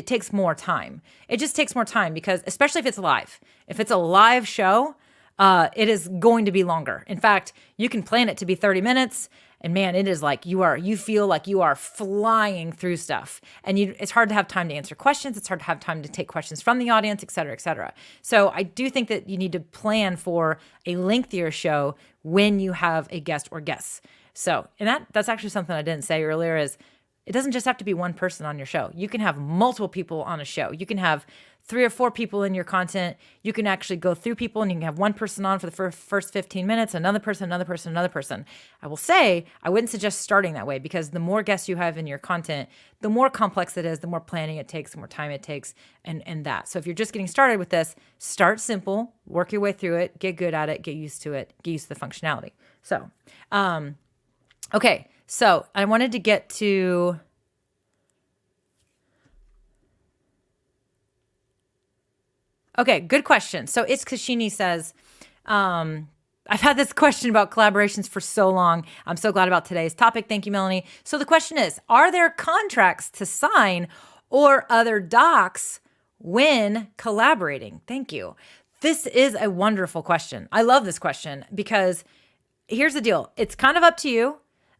takes more time. It just takes more time because, especially if it's live. If it's a live show, it is going to be longer. In fact, you can plan it to be 30 minutes, and man, it is like you feel like you are flying through stuff, and it's hard to have time to answer questions. It's hard to have time to take questions from the audience, et cetera, et cetera. So I do think that you need to plan for a lengthier show when you have a guest or guests. So, and that's actually something I didn't say earlier is it doesn't just have to be one person on your show. You can have multiple people on a show. You can have 3 or 4 people in your content. You can actually go through people and you can have one person on for the first 15 minutes, another person, another person, another person. I will say, I wouldn't suggest starting that way because the more guests you have in your content, the more complex it is, the more planning it takes, the more time it takes, and that. So if you're just getting started with this, start simple, work your way through it, get good at it, get used to it, get used to the functionality. So, okay. So I wanted to get to... Okay, good question. So it's Kashini says, I've had this question about collaborations for so long. I'm so glad about today's topic. Thank you, Melanie. So the question is, are there contracts to sign or other docs when collaborating? Thank you. This is a wonderful question. I love this question because here's the deal. It's kind of up to you.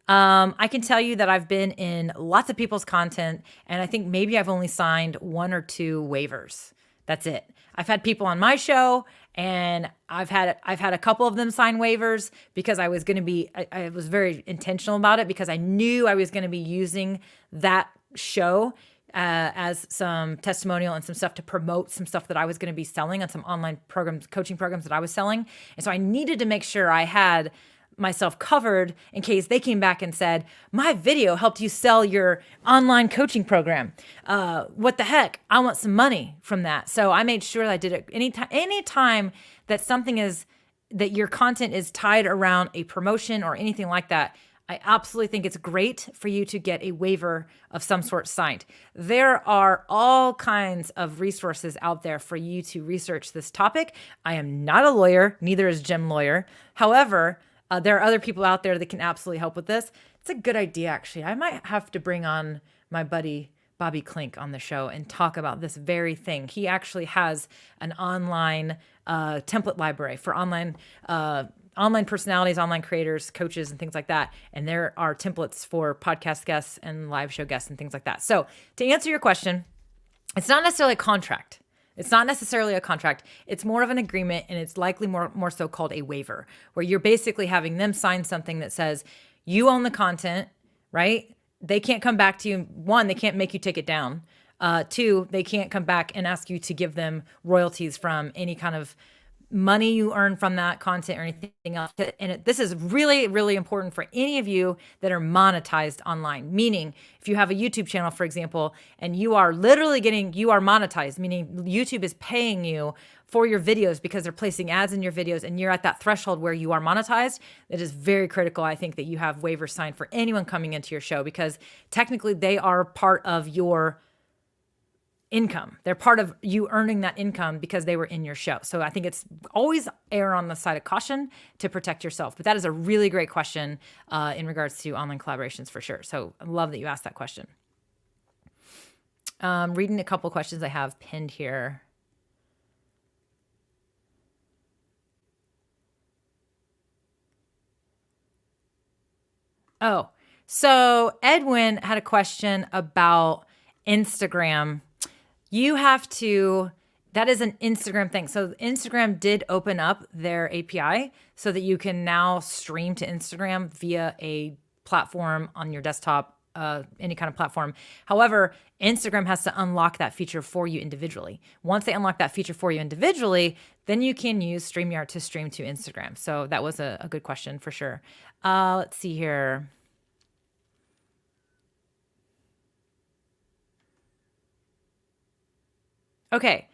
I can tell you that I've been in lots of people's content, and I think maybe I've only signed 1 or 2 waivers. That's it. I've had people on my show, and I've had a couple of them sign waivers because I was very intentional about it because I knew I was going to be using that show as some testimonial and some stuff to promote some stuff that I was going to be selling on some online programs, coaching programs that I was selling. And so I needed to make sure I had myself covered in case they came back and said, my video helped you sell your online coaching program. What the heck? I want some money from that. So I made sure that I did it anytime that that your content is tied around a promotion or anything like that. I absolutely think it's great for you to get a waiver of some sort signed. There are all kinds of resources out there for you to research this topic. I am not a lawyer, neither is Jim Lawyer. However, there are other people out there that can absolutely help with this. It's a good idea, actually. I might have to bring on my buddy Bobby Klink on the show and talk about this very thing. He actually has an online template library for online personalities, online creators, coaches, and things like that. And there are templates for podcast guests and live show guests and things like that. So to answer your question, it's not necessarily a contract. It's not necessarily a contract. It's more of an agreement, and it's likely more so called a waiver, where you're basically having them sign something that says you own the content, right? They can't come back to you. 1, they can't make you take it down. 2, they can't come back and ask you to give them royalties from any kind of money you earn from that content or anything else. And this is really, really important for any of you that are monetized online. Meaning, if you have a YouTube channel, for example, and you are monetized, meaning YouTube is paying you for your videos because they're placing ads in your videos and you're at that threshold where you are monetized, it is very critical, I think, that you have waivers signed for anyone coming into your show because technically they are part of your income. They're part of you earning that income because they were in your show. So I think it's always err on the side of caution to protect yourself. But that is a really great question in regards to online collaborations for sure. So I love that you asked that question. Reading a couple questions I have pinned here. Oh, so Edwin had a question about Instagram. That is an Instagram thing. So Instagram did open up their API so that you can now stream to Instagram via a platform on your desktop, any kind of platform. However, Instagram has to unlock that feature for you individually. Once they unlock that feature for you individually, then you can use StreamYard to stream to Instagram. So that was a good question for sure. Let's see here. Okay.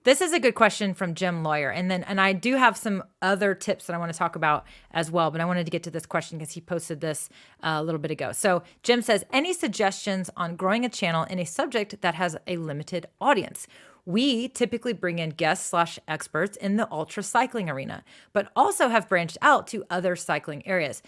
This is a good question from Jim Lawyer. And I do have some other tips that I want to talk about as well, but I wanted to get to this question because he posted this a little bit ago. So Jim says, any suggestions on growing a channel in a subject that has a limited audience? We typically bring in guests/experts in the ultra cycling arena, but also have branched out to other cycling areas.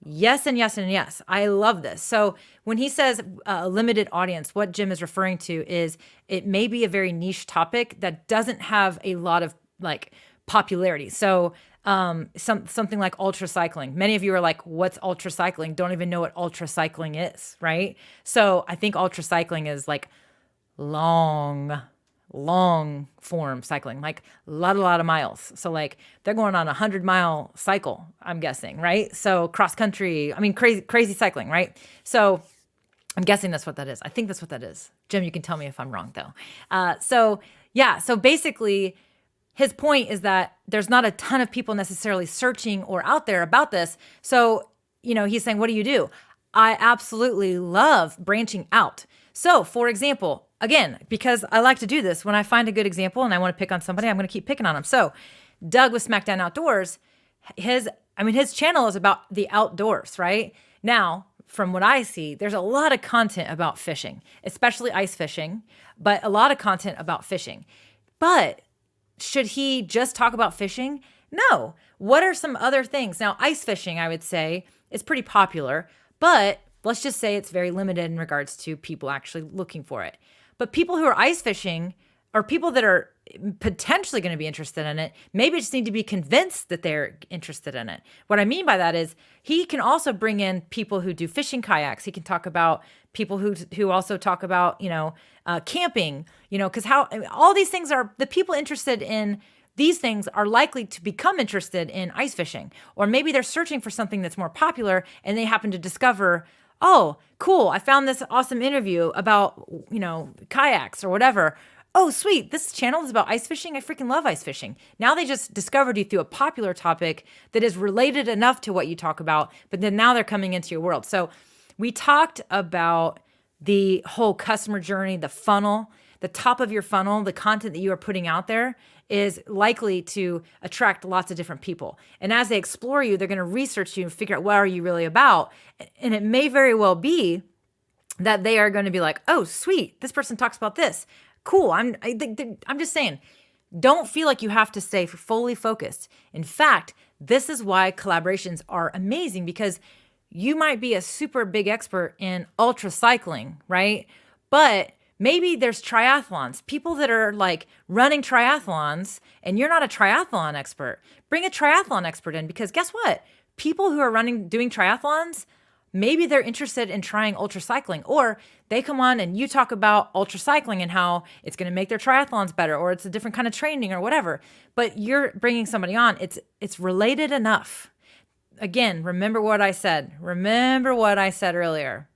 Yes, and yes, and yes. I love this. So when he says a limited audience, what Jim is referring to is it may be a very niche topic that doesn't have a lot of like popularity. So something like ultra cycling. Many of you are like, what's ultra cycling? Don't even know what ultra cycling is, right? So I think ultra cycling is like long form cycling, like a lot of miles. So like they're going on 100-mile cycle, I'm guessing, right? So cross country, I mean, crazy cycling, right? So I'm guessing that's what that is. I think that's what that is. Jim, you can tell me if I'm wrong though. So basically his point is that there's not a ton of people necessarily searching or out there about this. So, he's saying, what do? I absolutely love branching out. So for example, again, because I like to do this, when I find a good example and I want to pick on somebody, I'm going to keep picking on them. So Doug with SmackDown Outdoors, his channel is about the outdoors, right? Now, from what I see, there's a lot of content about fishing, especially ice fishing, but a lot of content about fishing. But should he just talk about fishing? No. What are some other things? Now, ice fishing, I would say, is pretty popular, but let's just say it's very limited in regards to people actually looking for it. But people who are ice fishing or people that are potentially going to be interested in it, maybe just need to be convinced that they're interested in it. What I mean by that is he can also bring in people who do fishing kayaks. He can talk about people who also talk about, camping, because all these things are the people interested in. These things are likely to become interested in ice fishing, or maybe they're searching for something that's more popular and they happen to discover, oh, cool, I found this awesome interview about, kayaks or whatever. Oh, sweet, this channel is about ice fishing. I freaking love ice fishing. Now they just discovered you through a popular topic that is related enough to what you talk about, but then now they're coming into your world. So we talked about the whole customer journey, the funnel, the top of your funnel, the content that you are putting out there is likely to attract lots of different people. And as they explore you, they're going to research you and figure out what are you really about. And it may very well be that they are going to be like, oh, sweet, this person talks about this. Cool. I'm just saying, don't feel like you have to stay fully focused. In fact, this is why collaborations are amazing, because you might be a super big expert in ultra cycling, right? But maybe there's triathlons, people that are like running triathlons, and you're not a triathlon expert. Bring a triathlon expert in, because guess what? People who are doing triathlons, maybe they're interested in trying ultra cycling, or they come on and you talk about ultra cycling and how it's going to make their triathlons better, or it's a different kind of training or whatever. But you're bringing somebody on. It's related enough. Again, remember what I said. Remember what I said earlier.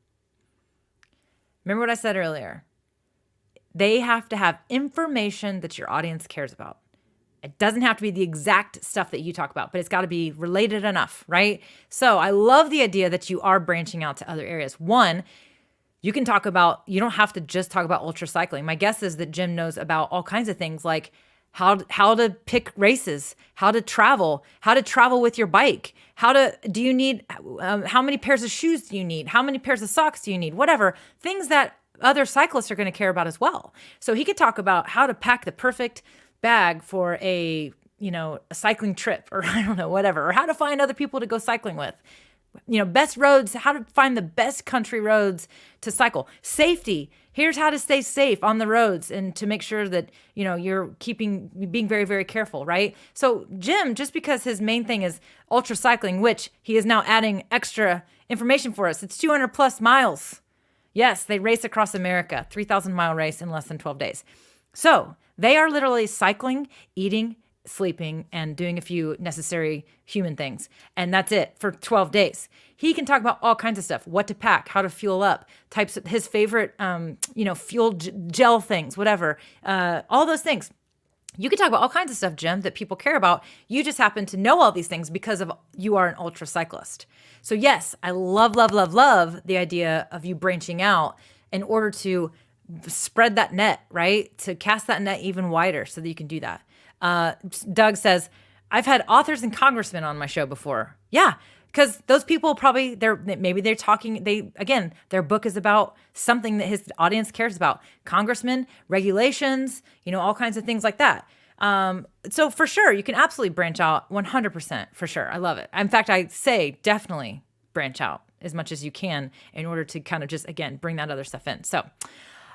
They have to have information that your audience cares about. It doesn't have to be the exact stuff that you talk about, but it's got to be related enough, right? So I love the idea that you are branching out to other areas. One, you don't have to just talk about ultra cycling. My guess is that Jim knows about all kinds of things like how to pick races, how to travel with your bike, how many pairs of shoes do you need? How many pairs of socks do you need? Whatever, things that other cyclists are going to care about as well. So he could talk about how to pack the perfect bag for a cycling trip, or I don't know, whatever, or how to find other people to go cycling with. Best roads, how to find the best country roads to cycle. Safety, here's how to stay safe on the roads and to make sure that, you're being very, very careful, right? So Jim, just because his main thing is ultra cycling, which he is now adding extra information for us, it's 200 plus miles. Yes, they race across America, 3,000-mile race in less than 12 days. So they are literally cycling, eating, sleeping, and doing a few necessary human things. And that's it for 12 days. He can talk about all kinds of stuff, what to pack, how to fuel up, types of his favorite, fuel gel things, whatever, all those things. You can talk about all kinds of stuff, Jim, that people care about. You just happen to know all these things because you are an ultra cyclist. So yes, I love the idea of you branching out in order to spread that net, right? To cast that net even wider so that you can do that. Doug says, I've had authors and congressmen on my show before. Yeah, because those people probably, they're talking, their book is about something that his audience cares about. Congressmen, regulations, all kinds of things like that. So for sure, you can absolutely branch out 100% for sure. I love it. In fact, I say definitely branch out as much as you can in order to kind of just, again, bring that other stuff in. So,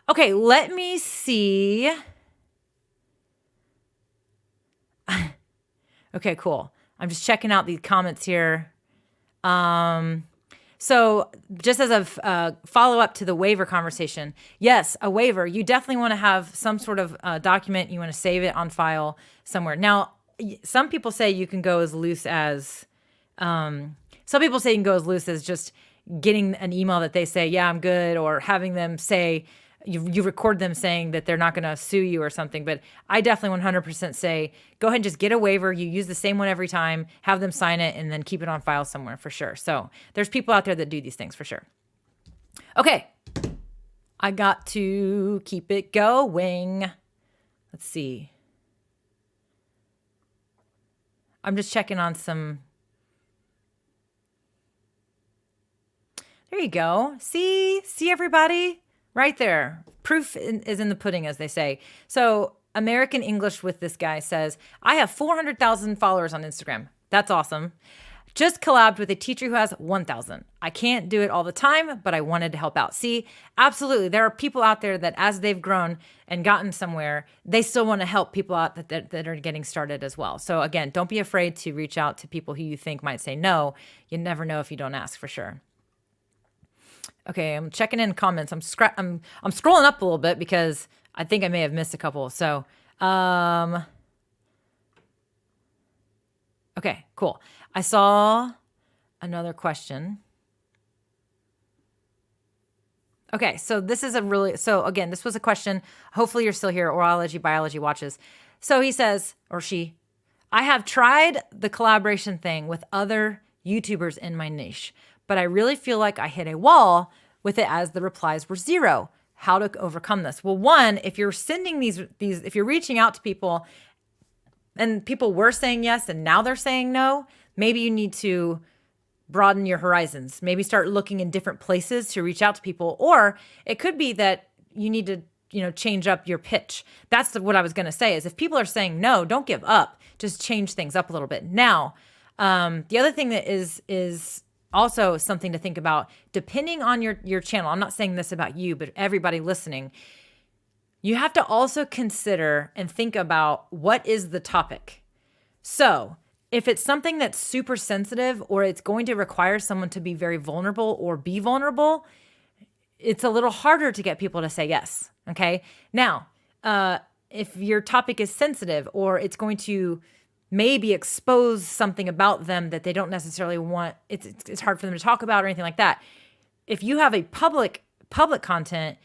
okay, let me see. Okay, cool. I'm just checking out the comments here. So just as a follow-up to the waiver conversation, yes, a waiver, you definitely want to have some sort of document. You want to save it on file somewhere. Now, some people say you can go as loose as, just getting an email that they say, yeah, I'm good, or having them say, you record them saying that they're not going to sue you or something. But I definitely 100% say, go ahead and just get a waiver. You use the same one every time, have them sign it, and then keep it on file somewhere for sure. So there's people out there that do these things for sure. Okay. I got to keep it going. Let's see. I'm just checking on some. There you go. See everybody? Right there. Proof is in the pudding, as they say. So American English with this guy says, I have 400,000 followers on Instagram. That's awesome. Just collabed with a teacher who has 1,000. I can't do it all the time, but I wanted to help out. See, absolutely. There are people out there that as they've grown and gotten somewhere, they still want to help people out that are getting started as well. So again, don't be afraid to reach out to people who you think might say no. You never know if you don't ask for sure. Okay, I'm checking in comments. I'm scrolling up a little bit because I think I may have missed a couple. So, okay, cool. I saw another question. Okay, so this is again, this was a question. Hopefully you're still here, Orology Biology Watches. So he says, or she, I have tried the collaboration thing with other YouTubers in my niche, but I really feel like I hit a wall with it as the replies were zero. How to overcome this? Well, one, if you're sending these, if you're reaching out to people and people were saying yes and now they're saying no, maybe you need to broaden your horizons. Maybe start looking in different places to reach out to people. Or it could be that you need to, change up your pitch. That's what I was going to say is if people are saying no, don't give up. Just change things up a little bit. Now, the other thing that is also something to think about, depending on your channel, I'm not saying this about you, but everybody listening, you have to also consider and think about what is the topic. So if it's something that's super sensitive or it's going to require someone to be very vulnerable or be vulnerable, it's a little harder to get people to say yes. Okay. Now, if your topic is sensitive or it's going to maybe expose something about them that they don't necessarily want, it's hard for them to talk about or anything like that. If you have a public content,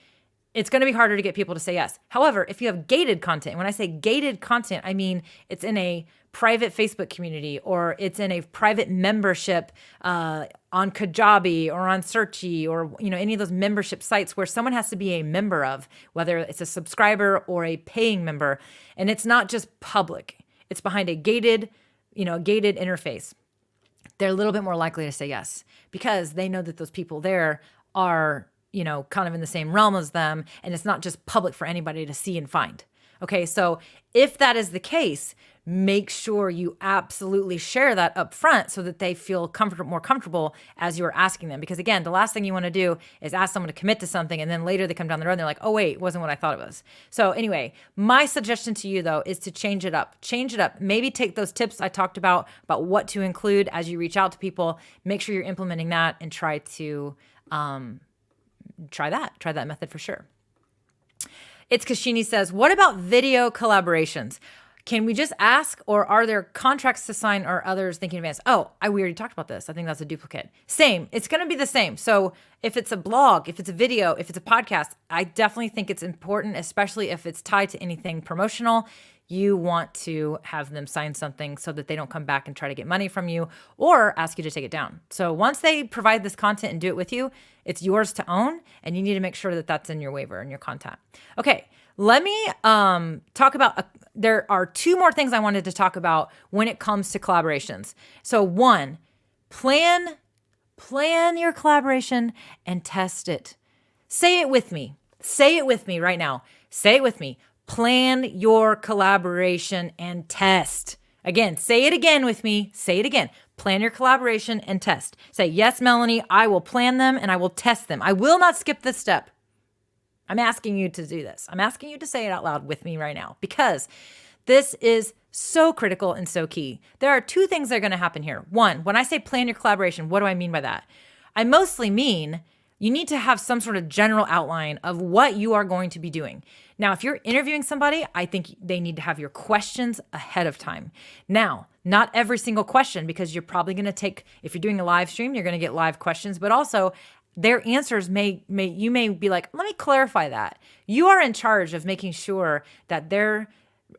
it's going to be harder to get people to say yes. However, if you have gated content, when I say gated content, I mean it's in a private Facebook community or it's in a private membership on Kajabi or on Searchy or any of those membership sites where someone has to be a member of, whether it's a subscriber or a paying member, and it's not just public. It's behind a gated interface. They're a little bit more likely to say yes because they know that those people there are, kind of in the same realm as them. And it's not just public for anybody to see and find. Okay. So if that is the case, make sure you absolutely share that up front so that they feel more comfortable as you're asking them. Because again, the last thing you want to do is ask someone to commit to something and then later they come down the road and they're like, oh wait, it wasn't what I thought it was. So anyway, my suggestion to you though is to change it up. Maybe take those tips I talked about what to include as you reach out to people. Make sure you're implementing that and try to try that method for sure. It's Kashini says, what about video collaborations? Can we just ask, or are there contracts to sign or others thinking in advance? Oh, we already talked about this. I think that's a duplicate. Same. It's going to be the same. So if it's a blog, if it's a video, if it's a podcast, I definitely think it's important, especially if it's tied to anything promotional. you want to have them sign something so that they don't come back and try to get money from you or ask you to take it down. So once they provide this content and do it with you, it's yours to own, and you need to make sure that that's in your waiver and your content. Okay, let me talk about, there are two more things I wanted to talk about when it comes to collaborations. So one, plan your collaboration and test it. Say it with me. Say it with me right now. Say it with me. Plan your collaboration and test. Again, say it again with me. Say it again. Plan your collaboration and test. Say, yes, Melanie, I will plan them and I will test them. I will not skip this step. I'm asking you to do this. I'm asking you to say it out loud with me right now because this is so critical and so key. There are two things that are going to happen here. One, when I say plan your collaboration, what do I mean by that? I mostly mean you need to have some sort of general outline of what you are going to be doing. Now, if you're interviewing somebody, I think they need to have your questions ahead of time. Now, not every single question, because you're probably going to take, if you're doing a live stream, you're going to get live questions, but also their answers you may be like, let me clarify that. You are in charge of making sure that their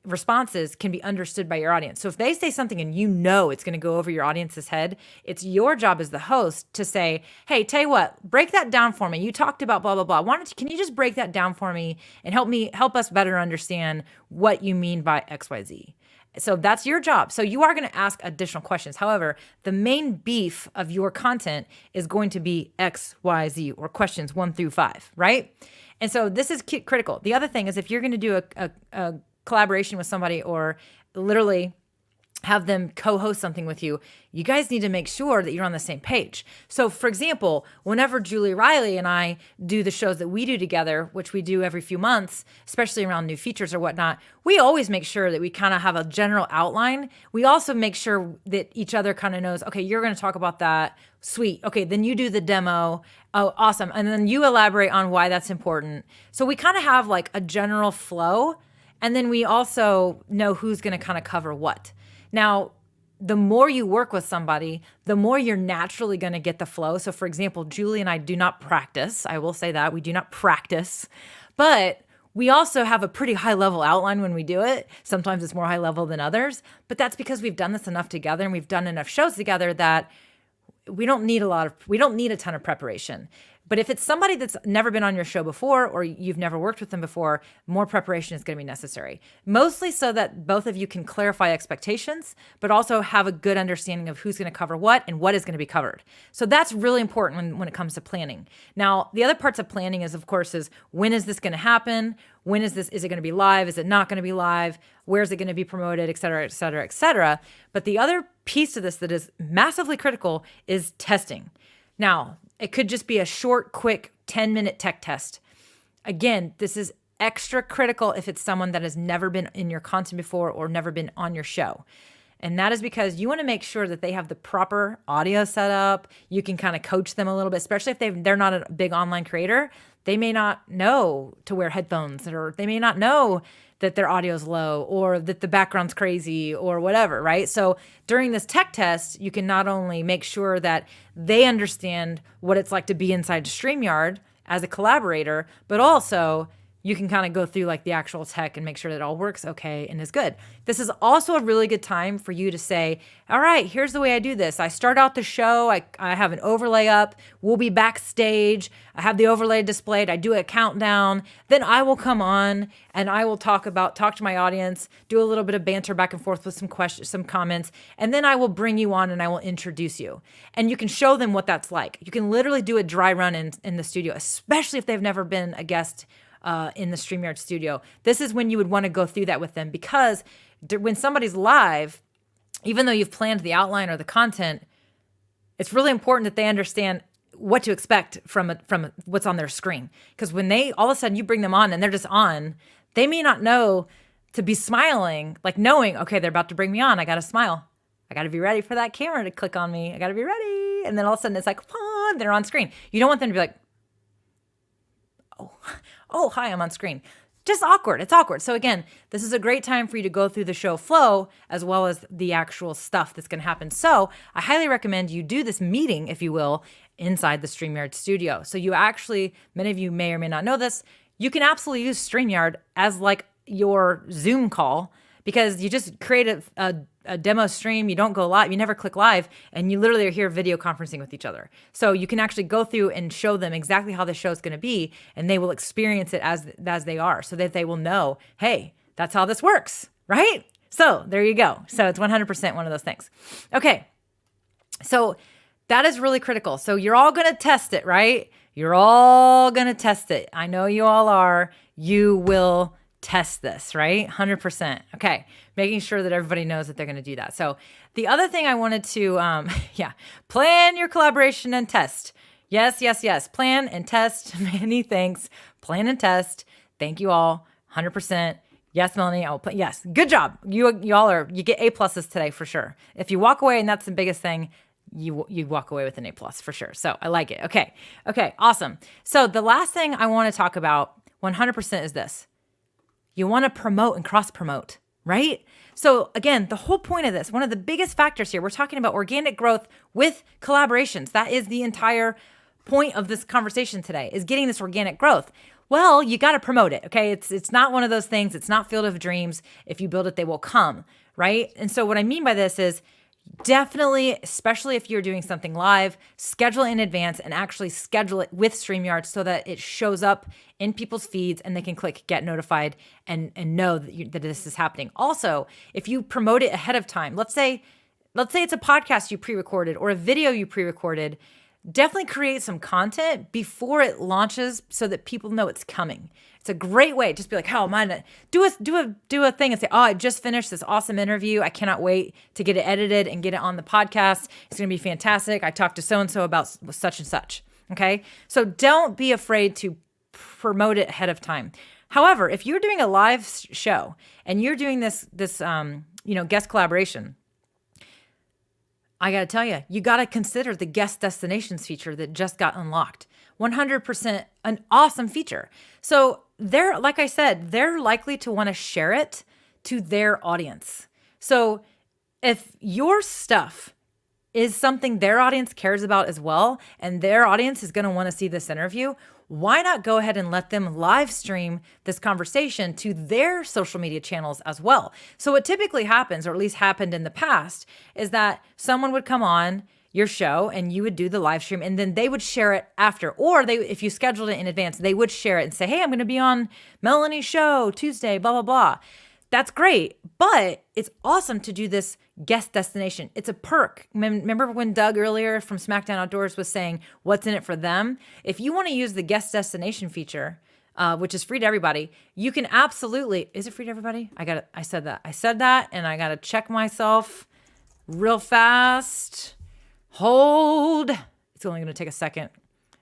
responses can be understood by your audience. So if they say something and you know it's going to go over your audience's head, it's your job as the host to say, hey, tell you what, break that down for me. You talked about blah, blah, blah. Can you just break that down for me and help us better understand what you mean by XYZ? So that's your job. So you are going to ask additional questions. However, the main beef of your content is going to be X, Y, Z, or questions 1 through 5, right? And so this is critical. The other thing is if you're going to do a collaboration with somebody or literally have them co-host something with you, you guys need to make sure that you're on the same page. So for example, whenever Julie Riley and I do the shows that we do together, which we do every few months, especially around new features or whatnot, we always make sure that we kind of have a general outline. We also make sure that each other kind of knows, okay, you're going to talk about that. Sweet. Okay, then you do the demo. Oh, awesome. And then you elaborate on why that's important. So we kind of have like a general flow. And then we also know who's going to kind of cover what. Now, the more you work with somebody, the more you're naturally going to get the flow. So for example, Julie and I do not practice. I will say that we do not practice, but we also have a pretty high level outline when we do it. Sometimes it's more high level than others, but that's because we've done this enough together and we've done enough shows together that we don't need a ton of preparation. But if it's somebody that's never been on your show before or you've never worked with them before, more preparation is going to be necessary. Mostly so that both of you can clarify expectations, but also have a good understanding of who's going to cover what and what is going to be covered. So that's really important when it comes to planning. Now, the other parts of planning is when is this going to happen? When is it going to be live? Is it not going to be live? Where's it going to be promoted, et cetera, et cetera, et cetera. But the other piece to this that is massively critical is testing. Now, it could just be a short, quick 10-minute tech test. Again, this is extra critical if it's someone that has never been in your content before or never been on your show. And that is because you want to make sure that they have the proper audio set up. You can kind of coach them a little bit, especially if they're not a big online creator. They may not know to wear headphones, or they may not know that their audio is low or that the background's crazy or whatever, right? So during this tech test, you can not only make sure that they understand what it's like to be inside StreamYard as a collaborator, but also you can kind of go through like the actual tech and make sure that it all works okay and is good. This is also a really good time for you to say, all right, here's the way I do this. I start out the show. I have an overlay up. We'll be backstage. I have the overlay displayed. I do a countdown. Then I will come on and I will talk to my audience, do a little bit of banter back and forth with some questions, some comments, and then I will bring you on and I will introduce you. And you can show them what that's like. You can literally do a dry run in the studio, especially if they've never been a guest in the StreamYard studio. This is when you would want to go through that with them, because when somebody's live, even though you've planned the outline or the content, it's really important that they understand what to expect from what's on their screen. Because when all of a sudden you bring them on and they're just on, they may not know to be smiling, like knowing, okay, they're about to bring me on. I got to smile. I got to be ready for that camera to click on me. I got to be ready. And then all of a sudden it's like, they're on screen. You don't want them to be like, oh, hi, I'm on screen. Just awkward. It's awkward. So again, this is a great time for you to go through the show flow as well as the actual stuff that's going to happen. So I highly recommend you do this meeting, if you will, inside the StreamYard studio. So you actually, many of you may or may not know this, you can absolutely use StreamYard as like your Zoom call, because you just create a demo stream. You don't go live. You never click live, and you literally are here video conferencing with each other. So you can actually go through and show them exactly how the show is going to be, and they will experience it as they are, so that they will know, hey, that's how this works, right? So there you go. So it's 100% one of those things. Okay. So that is really critical. So you're all going to test it, right? You're all going to test it. I know you all are. You will test this, right? 100%. Okay. Making sure that everybody knows that they're going to do that. So the other thing I wanted to, plan your collaboration and test. Yes. Plan and test. Many thanks. Plan and test. Thank you all. 100%. Yes, Melanie. Yes. Good job. You get A pluses today for sure. If you walk away and that's the biggest thing, you walk away with an A plus for sure. So I like it. Okay. Awesome. So the last thing I want to talk about 100% is this. You want to promote and cross promote, right? So again, the whole point of this, one of the biggest factors here, we're talking about organic growth with collaborations. That is the entire point of this conversation today, is getting this organic growth. Well, you got to promote it, okay? It's not one of those things. It's not field of dreams. If you build it, they will come, right? And so what I mean by this is definitely, especially if you're doing something live, schedule it in advance and actually schedule it with StreamYard so that it shows up in people's feeds and they can click get notified and know that this is happening. Also, if you promote it ahead of time, let's say it's a podcast you pre-recorded or a video you pre-recorded, definitely create some content before it launches so that people know it's coming. It's a great way. Just be like, "Oh, man, do a thing and say, oh, I just finished this awesome interview. I cannot wait to get it edited and get it on the podcast. It's going to be fantastic. I talked to so-and-so about such and such." Okay. So don't be afraid to promote it ahead of time. However, if you're doing a live show and you're doing this guest collaboration, I got to tell you, you got to consider the guest destinations feature that just got unlocked. 100% an awesome feature. So like I said, they're likely to want to share it to their audience. So if your stuff is something their audience cares about as well, and their audience is going to want to see this interview, why not go ahead and let them live stream this conversation to their social media channels as well? So what typically happens, or at least happened in the past, is that someone would come on your show and you would do the live stream and then they would share it after. Or if you scheduled it in advance, they would share it and say, "Hey, I'm going to be on Melanie's show Tuesday, blah, blah, blah." That's great, but it's awesome to do this guest destination. It's a perk. Remember when Doug earlier from SmackDown Outdoors was saying, what's in it for them? If you want to use the guest destination feature, which is free to everybody, you can absolutely, is it free to everybody? I said that, and I got to check myself real fast. Hold. It's only going to take a second.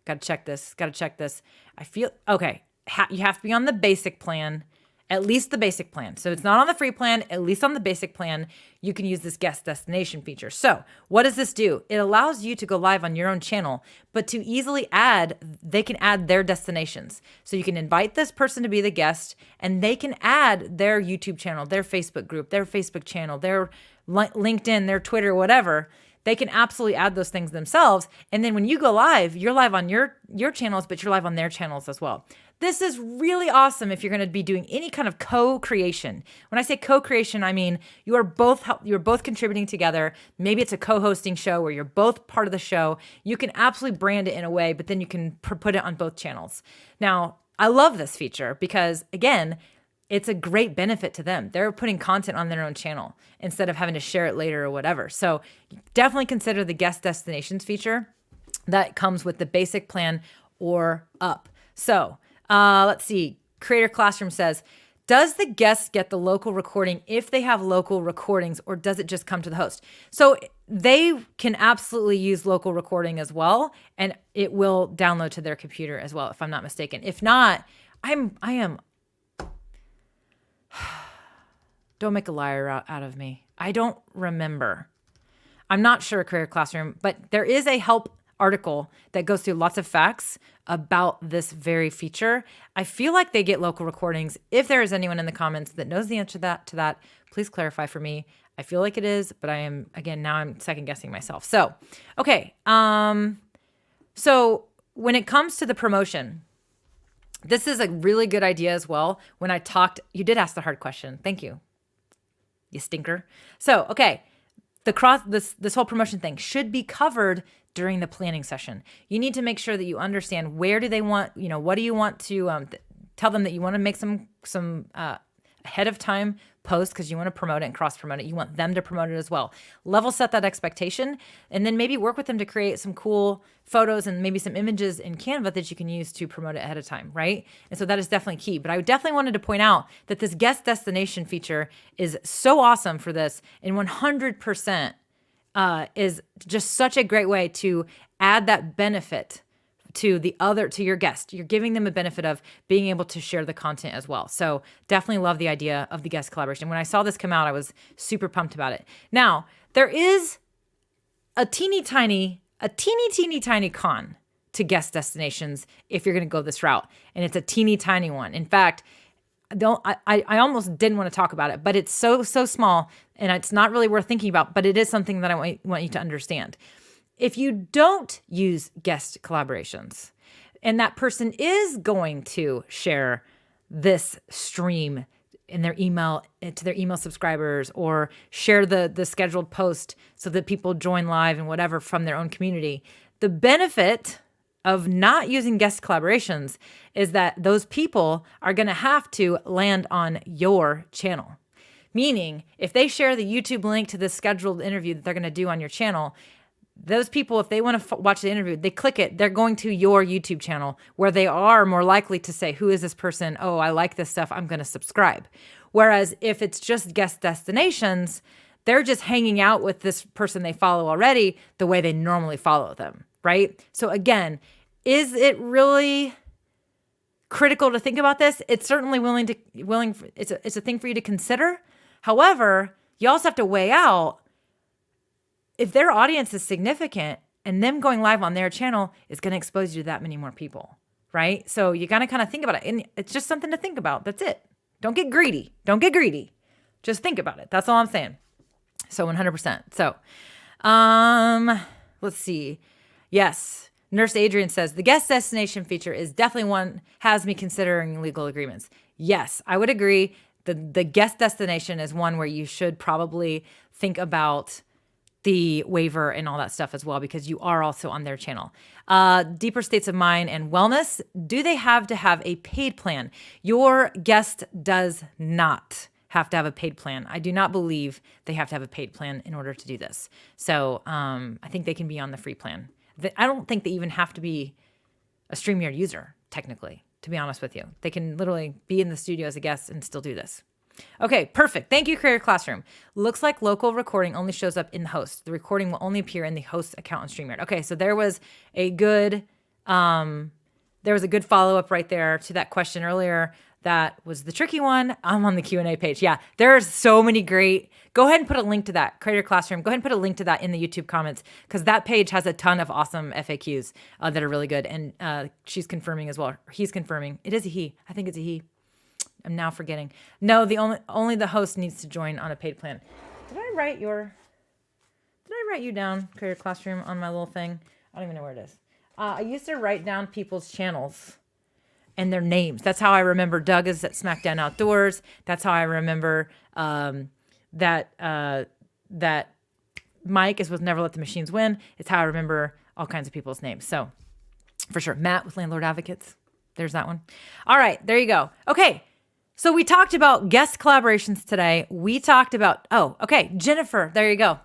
Got to check this. I feel, okay. You have to be on the basic plan. At least the basic plan. So it's not on the free plan, at least on the basic plan, you can use this guest destination feature. So what does this do? It allows you to go live on your own channel, but to easily they can add their destinations. So you can invite this person to be the guest and they can add their YouTube channel, their Facebook group, their Facebook channel, their LinkedIn, their Twitter, whatever. They can absolutely add those things themselves. And then when you go live, you're live on your channels, but you're live on their channels as well. This is really awesome if you're going to be doing any kind of co-creation. When I say co-creation, I mean you're both contributing together. Maybe it's a co-hosting show where you're both part of the show. You can absolutely brand it in a way, but then you can put it on both channels. Now, I love this feature because, again, it's a great benefit to them. They're putting content on their own channel instead of having to share it later or whatever. So definitely consider the guest destinations feature that comes with the basic plan or up. So let's see. Creator Classroom says, does the guest get the local recording if they have local recordings, or does it just come to the host? So they can absolutely use local recording as well, and it will download to their computer as well, if I'm not mistaken. If not, I am. Don't make a liar out of me. I don't remember. I'm not sure, Career Classroom, but there is a help article that goes through lots of facts about this very feature. I feel like they get local recordings. If there is anyone in the comments that knows the answer to that, please clarify for me. I feel like it is, but now I'm second guessing myself. So, okay. So when it comes to the promotion, this is a really good idea as well. When I talked, you did ask the hard question. Thank you. you stinker. So, okay, this whole promotion thing should be covered during the planning session. You need to make sure that you understand where do they want, what do you want to tell them that you want to make some ahead of time post because you want to promote it and cross promote it. You want them to promote it as well. Level set that expectation and then maybe work with them to create some cool photos and maybe some images in Canva that you can use to promote it ahead of time, right? And so that is definitely key. But I definitely wanted to point out that this guest destination feature is so awesome for this and 100% is just such a great way to add that benefit to your guest. You're giving them a benefit of being able to share the content as well. So definitely love the idea of the guest collaboration. When I saw this come out, I was super pumped about it. Now, there is a teeny tiny con to guest destinations if you're going to go this route. And it's a teeny tiny one. In fact, I almost didn't want to talk about it, but it's so small and it's not really worth thinking about, but it is something that I want you to understand. If you don't use guest collaborations and that person is going to share this stream in their email to their email subscribers or share the scheduled post so that people join live and whatever from their own community, the benefit of not using guest collaborations is that those people are going to have to land on your channel. Meaning, if they share the YouTube link to this scheduled interview that they're going to do on your channel, those people, if they want to watch the interview, they click it, they're going to your YouTube channel where they are more likely to say, who is this person? Oh, I like this stuff. I'm going to subscribe. Whereas if it's just guest destinations, they're just hanging out with this person they follow already the way they normally follow them, right? So again, is it really critical to think about this? It's certainly it's a thing for you to consider. However, you also have to weigh out if their audience is significant and them going live on their channel is going to expose you to that many more people, right? So you got to kind of think about it. And it's just something to think about. That's it. Don't get greedy. Just think about it. That's all I'm saying. So 100%. So, let's see. Yes. Nurse Adrian says, the guest destination feature is definitely one has me considering legal agreements. Yes, I would agree. The guest destination is one where you should probably think about the waiver and all that stuff as well, because you are also on their channel. Deeper States of Mind and Wellness. Do they have to have a paid plan? Your guest does not have to have a paid plan. I do not believe they have to have a paid plan in order to do this. So I think they can be on the free plan. I don't think they even have to be a StreamYard user, technically, to be honest with you. They can literally be in the studio as a guest and still do this. Okay, perfect. Thank you, Creator Classroom. Looks like local recording only shows up in the host. The recording will only appear in the host account on StreamYard. Okay, so there was a good follow-up right there to that question earlier. That was the tricky one. I'm on the Q&A page. Yeah, there's so many great. Go ahead and put a link to that. Creator Classroom. Go ahead and put a link to that in the YouTube comments because that page has a ton of awesome FAQs that are really good. And she's confirming as well. He's confirming. It is a he. I think it's a he. I'm now forgetting. No, only the host needs to join on a paid plan. Did I write you down, Creator Classroom, on my little thing? I don't even know where it is. I used to write down people's channels and their names. That's how I remember Doug is at SmackDown Outdoors. That's how I remember that Mike is with Never Let the Machines Win. It's how I remember all kinds of people's names. So for sure, Matt with Landlord Advocates. There's that one. All right, there you go. Okay, so we talked about guest collaborations today. We talked about, Jennifer, there you go.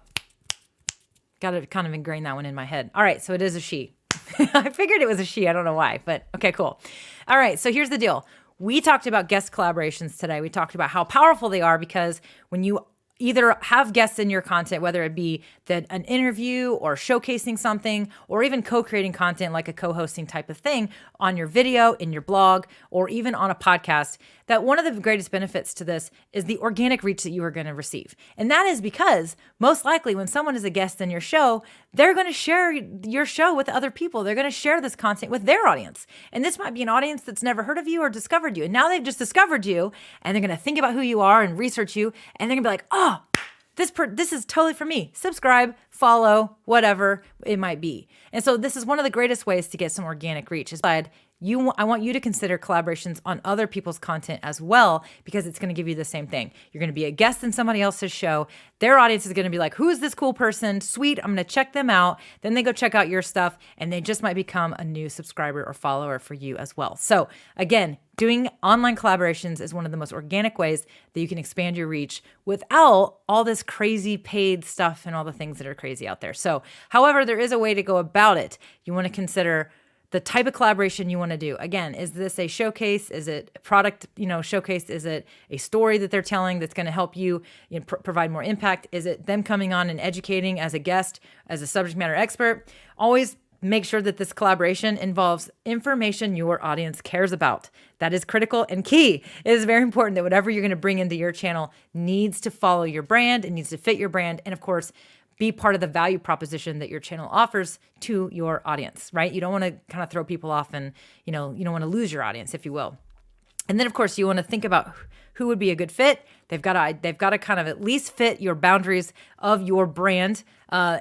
Got to kind of ingrain that one in my head. All right, so it is a she. I figured it was a she. I don't know why, but okay, cool. All right, so here's the deal. We talked about guest collaborations today. We talked about how powerful they are because when you either have guests in your content, whether it be an interview or showcasing something, or even co-creating content like a co-hosting type of thing on your video, in your blog, or even on a podcast, that one of the greatest benefits to this is the organic reach that you are going to receive. And that is because most likely when someone is a guest in your show, they're going to share your show with other people. They're going to share this content with their audience. And this might be an audience that's never heard of you or discovered you. And now they've just discovered you and they're going to think about who you are and research you. And they're going to be like, oh, this is totally for me. Subscribe, follow, whatever it might be. And so this is one of the greatest ways to get some organic reach is by I want you to consider collaborations on other people's content as well, because it's going to give you the same thing. You're going to be a guest in somebody else's show. Their audience is going to be like, who is this cool person? Sweet, I'm going to check them out. Then they go check out your stuff, and they just might become a new subscriber or follower for you as well. So again, doing online collaborations is one of the most organic ways that you can expand your reach without all this crazy paid stuff and all the things that are crazy out there. So, however, there is a way to go about it. You want to consider the type of collaboration you want to do. Again, is this a showcase? Is it a product, showcase? Is it a story that they're telling that's going to help you, provide more impact? Is it them coming on and educating as a guest, as a subject matter expert? Always make sure that this collaboration involves information your audience cares about. That is critical and key. It is very important that whatever you're going to bring into your channel needs to follow your brand. It needs to fit your brand. And of course, be part of the value proposition that your channel offers to your audience, right? You don't want to kind of throw people off and, you don't want to lose your audience, if you will. And then, of course, you want to think about who would be a good fit. They've got to kind of at least fit your boundaries of your brand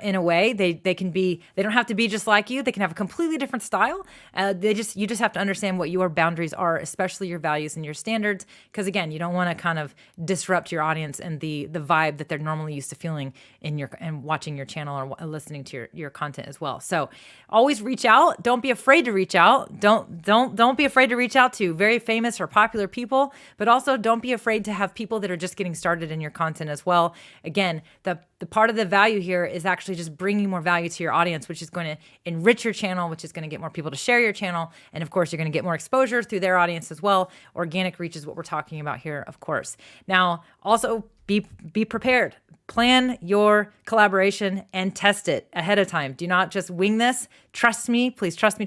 in a way. They don't have to be just like you. They can have a completely different style. You just have to understand what your boundaries are, especially your values and your standards. Because again, you don't want to kind of disrupt your audience and the vibe that they're normally used to feeling and watching your channel or listening to your content as well. So always reach out. Don't be afraid to reach out. Don't be afraid to reach out to very famous or popular people, but also don't be afraid to have people that are just getting started in your content as well. Again, the part of the value here is actually just bringing more value to your audience, which is going to enrich your channel, which is going to get more people to share your channel. And of course, you're going to get more exposure through their audience as well. Organic reach is what we're talking about here, of course. Now, also be prepared. Plan your collaboration and test it ahead of time. Do not just wing this. Trust me. Please trust me.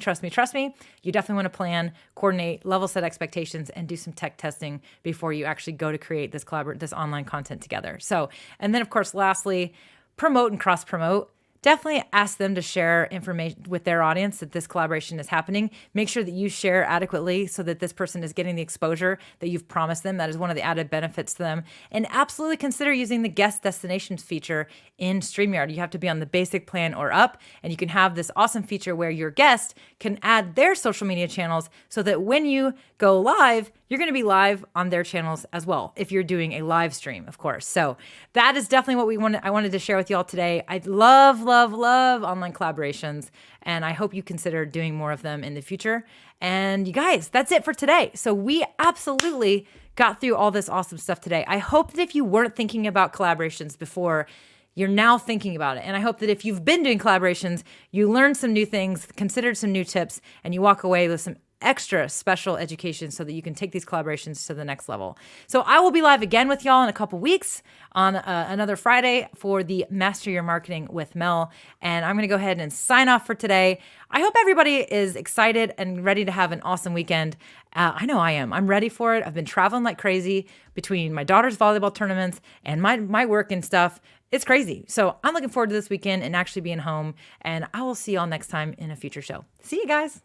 You definitely want to plan, coordinate, level set expectations, and do some tech testing before you actually go to create this online content together. So, and then of course, lastly, promote and cross promote. Definitely ask them to share information with their audience that this collaboration is happening. Make sure that you share adequately so that this person is getting the exposure that you've promised them. That is one of the added benefits to them. And absolutely consider using the guest destinations feature in StreamYard. You have to be on the basic plan or up, and you can have this awesome feature where your guest can add their social media channels so that when you go live, you're going to be live on their channels as well, if you're doing a live stream, of course. So that is definitely what I wanted to share with y'all today. I love online collaborations, and I hope you consider doing more of them in the future. And you guys, that's it for today. So we absolutely got through all this awesome stuff today. I hope that if you weren't thinking about collaborations before, you're now thinking about it. And I hope that if you've been doing collaborations, you learned some new things, considered some new tips, and you walk away with some extra special education so that you can take these collaborations to the next level. So I will be live again with y'all in a couple weeks on another Friday for the Master Your Marketing with Mel. And I'm going to go ahead and sign off for today. I hope everybody is excited and ready to have an awesome weekend. I know I am. I'm ready for it. I've been traveling like crazy between my daughter's volleyball tournaments and my work and stuff. It's crazy. So I'm looking forward to this weekend and actually being home. And I will see y'all next time in a future show. See you guys.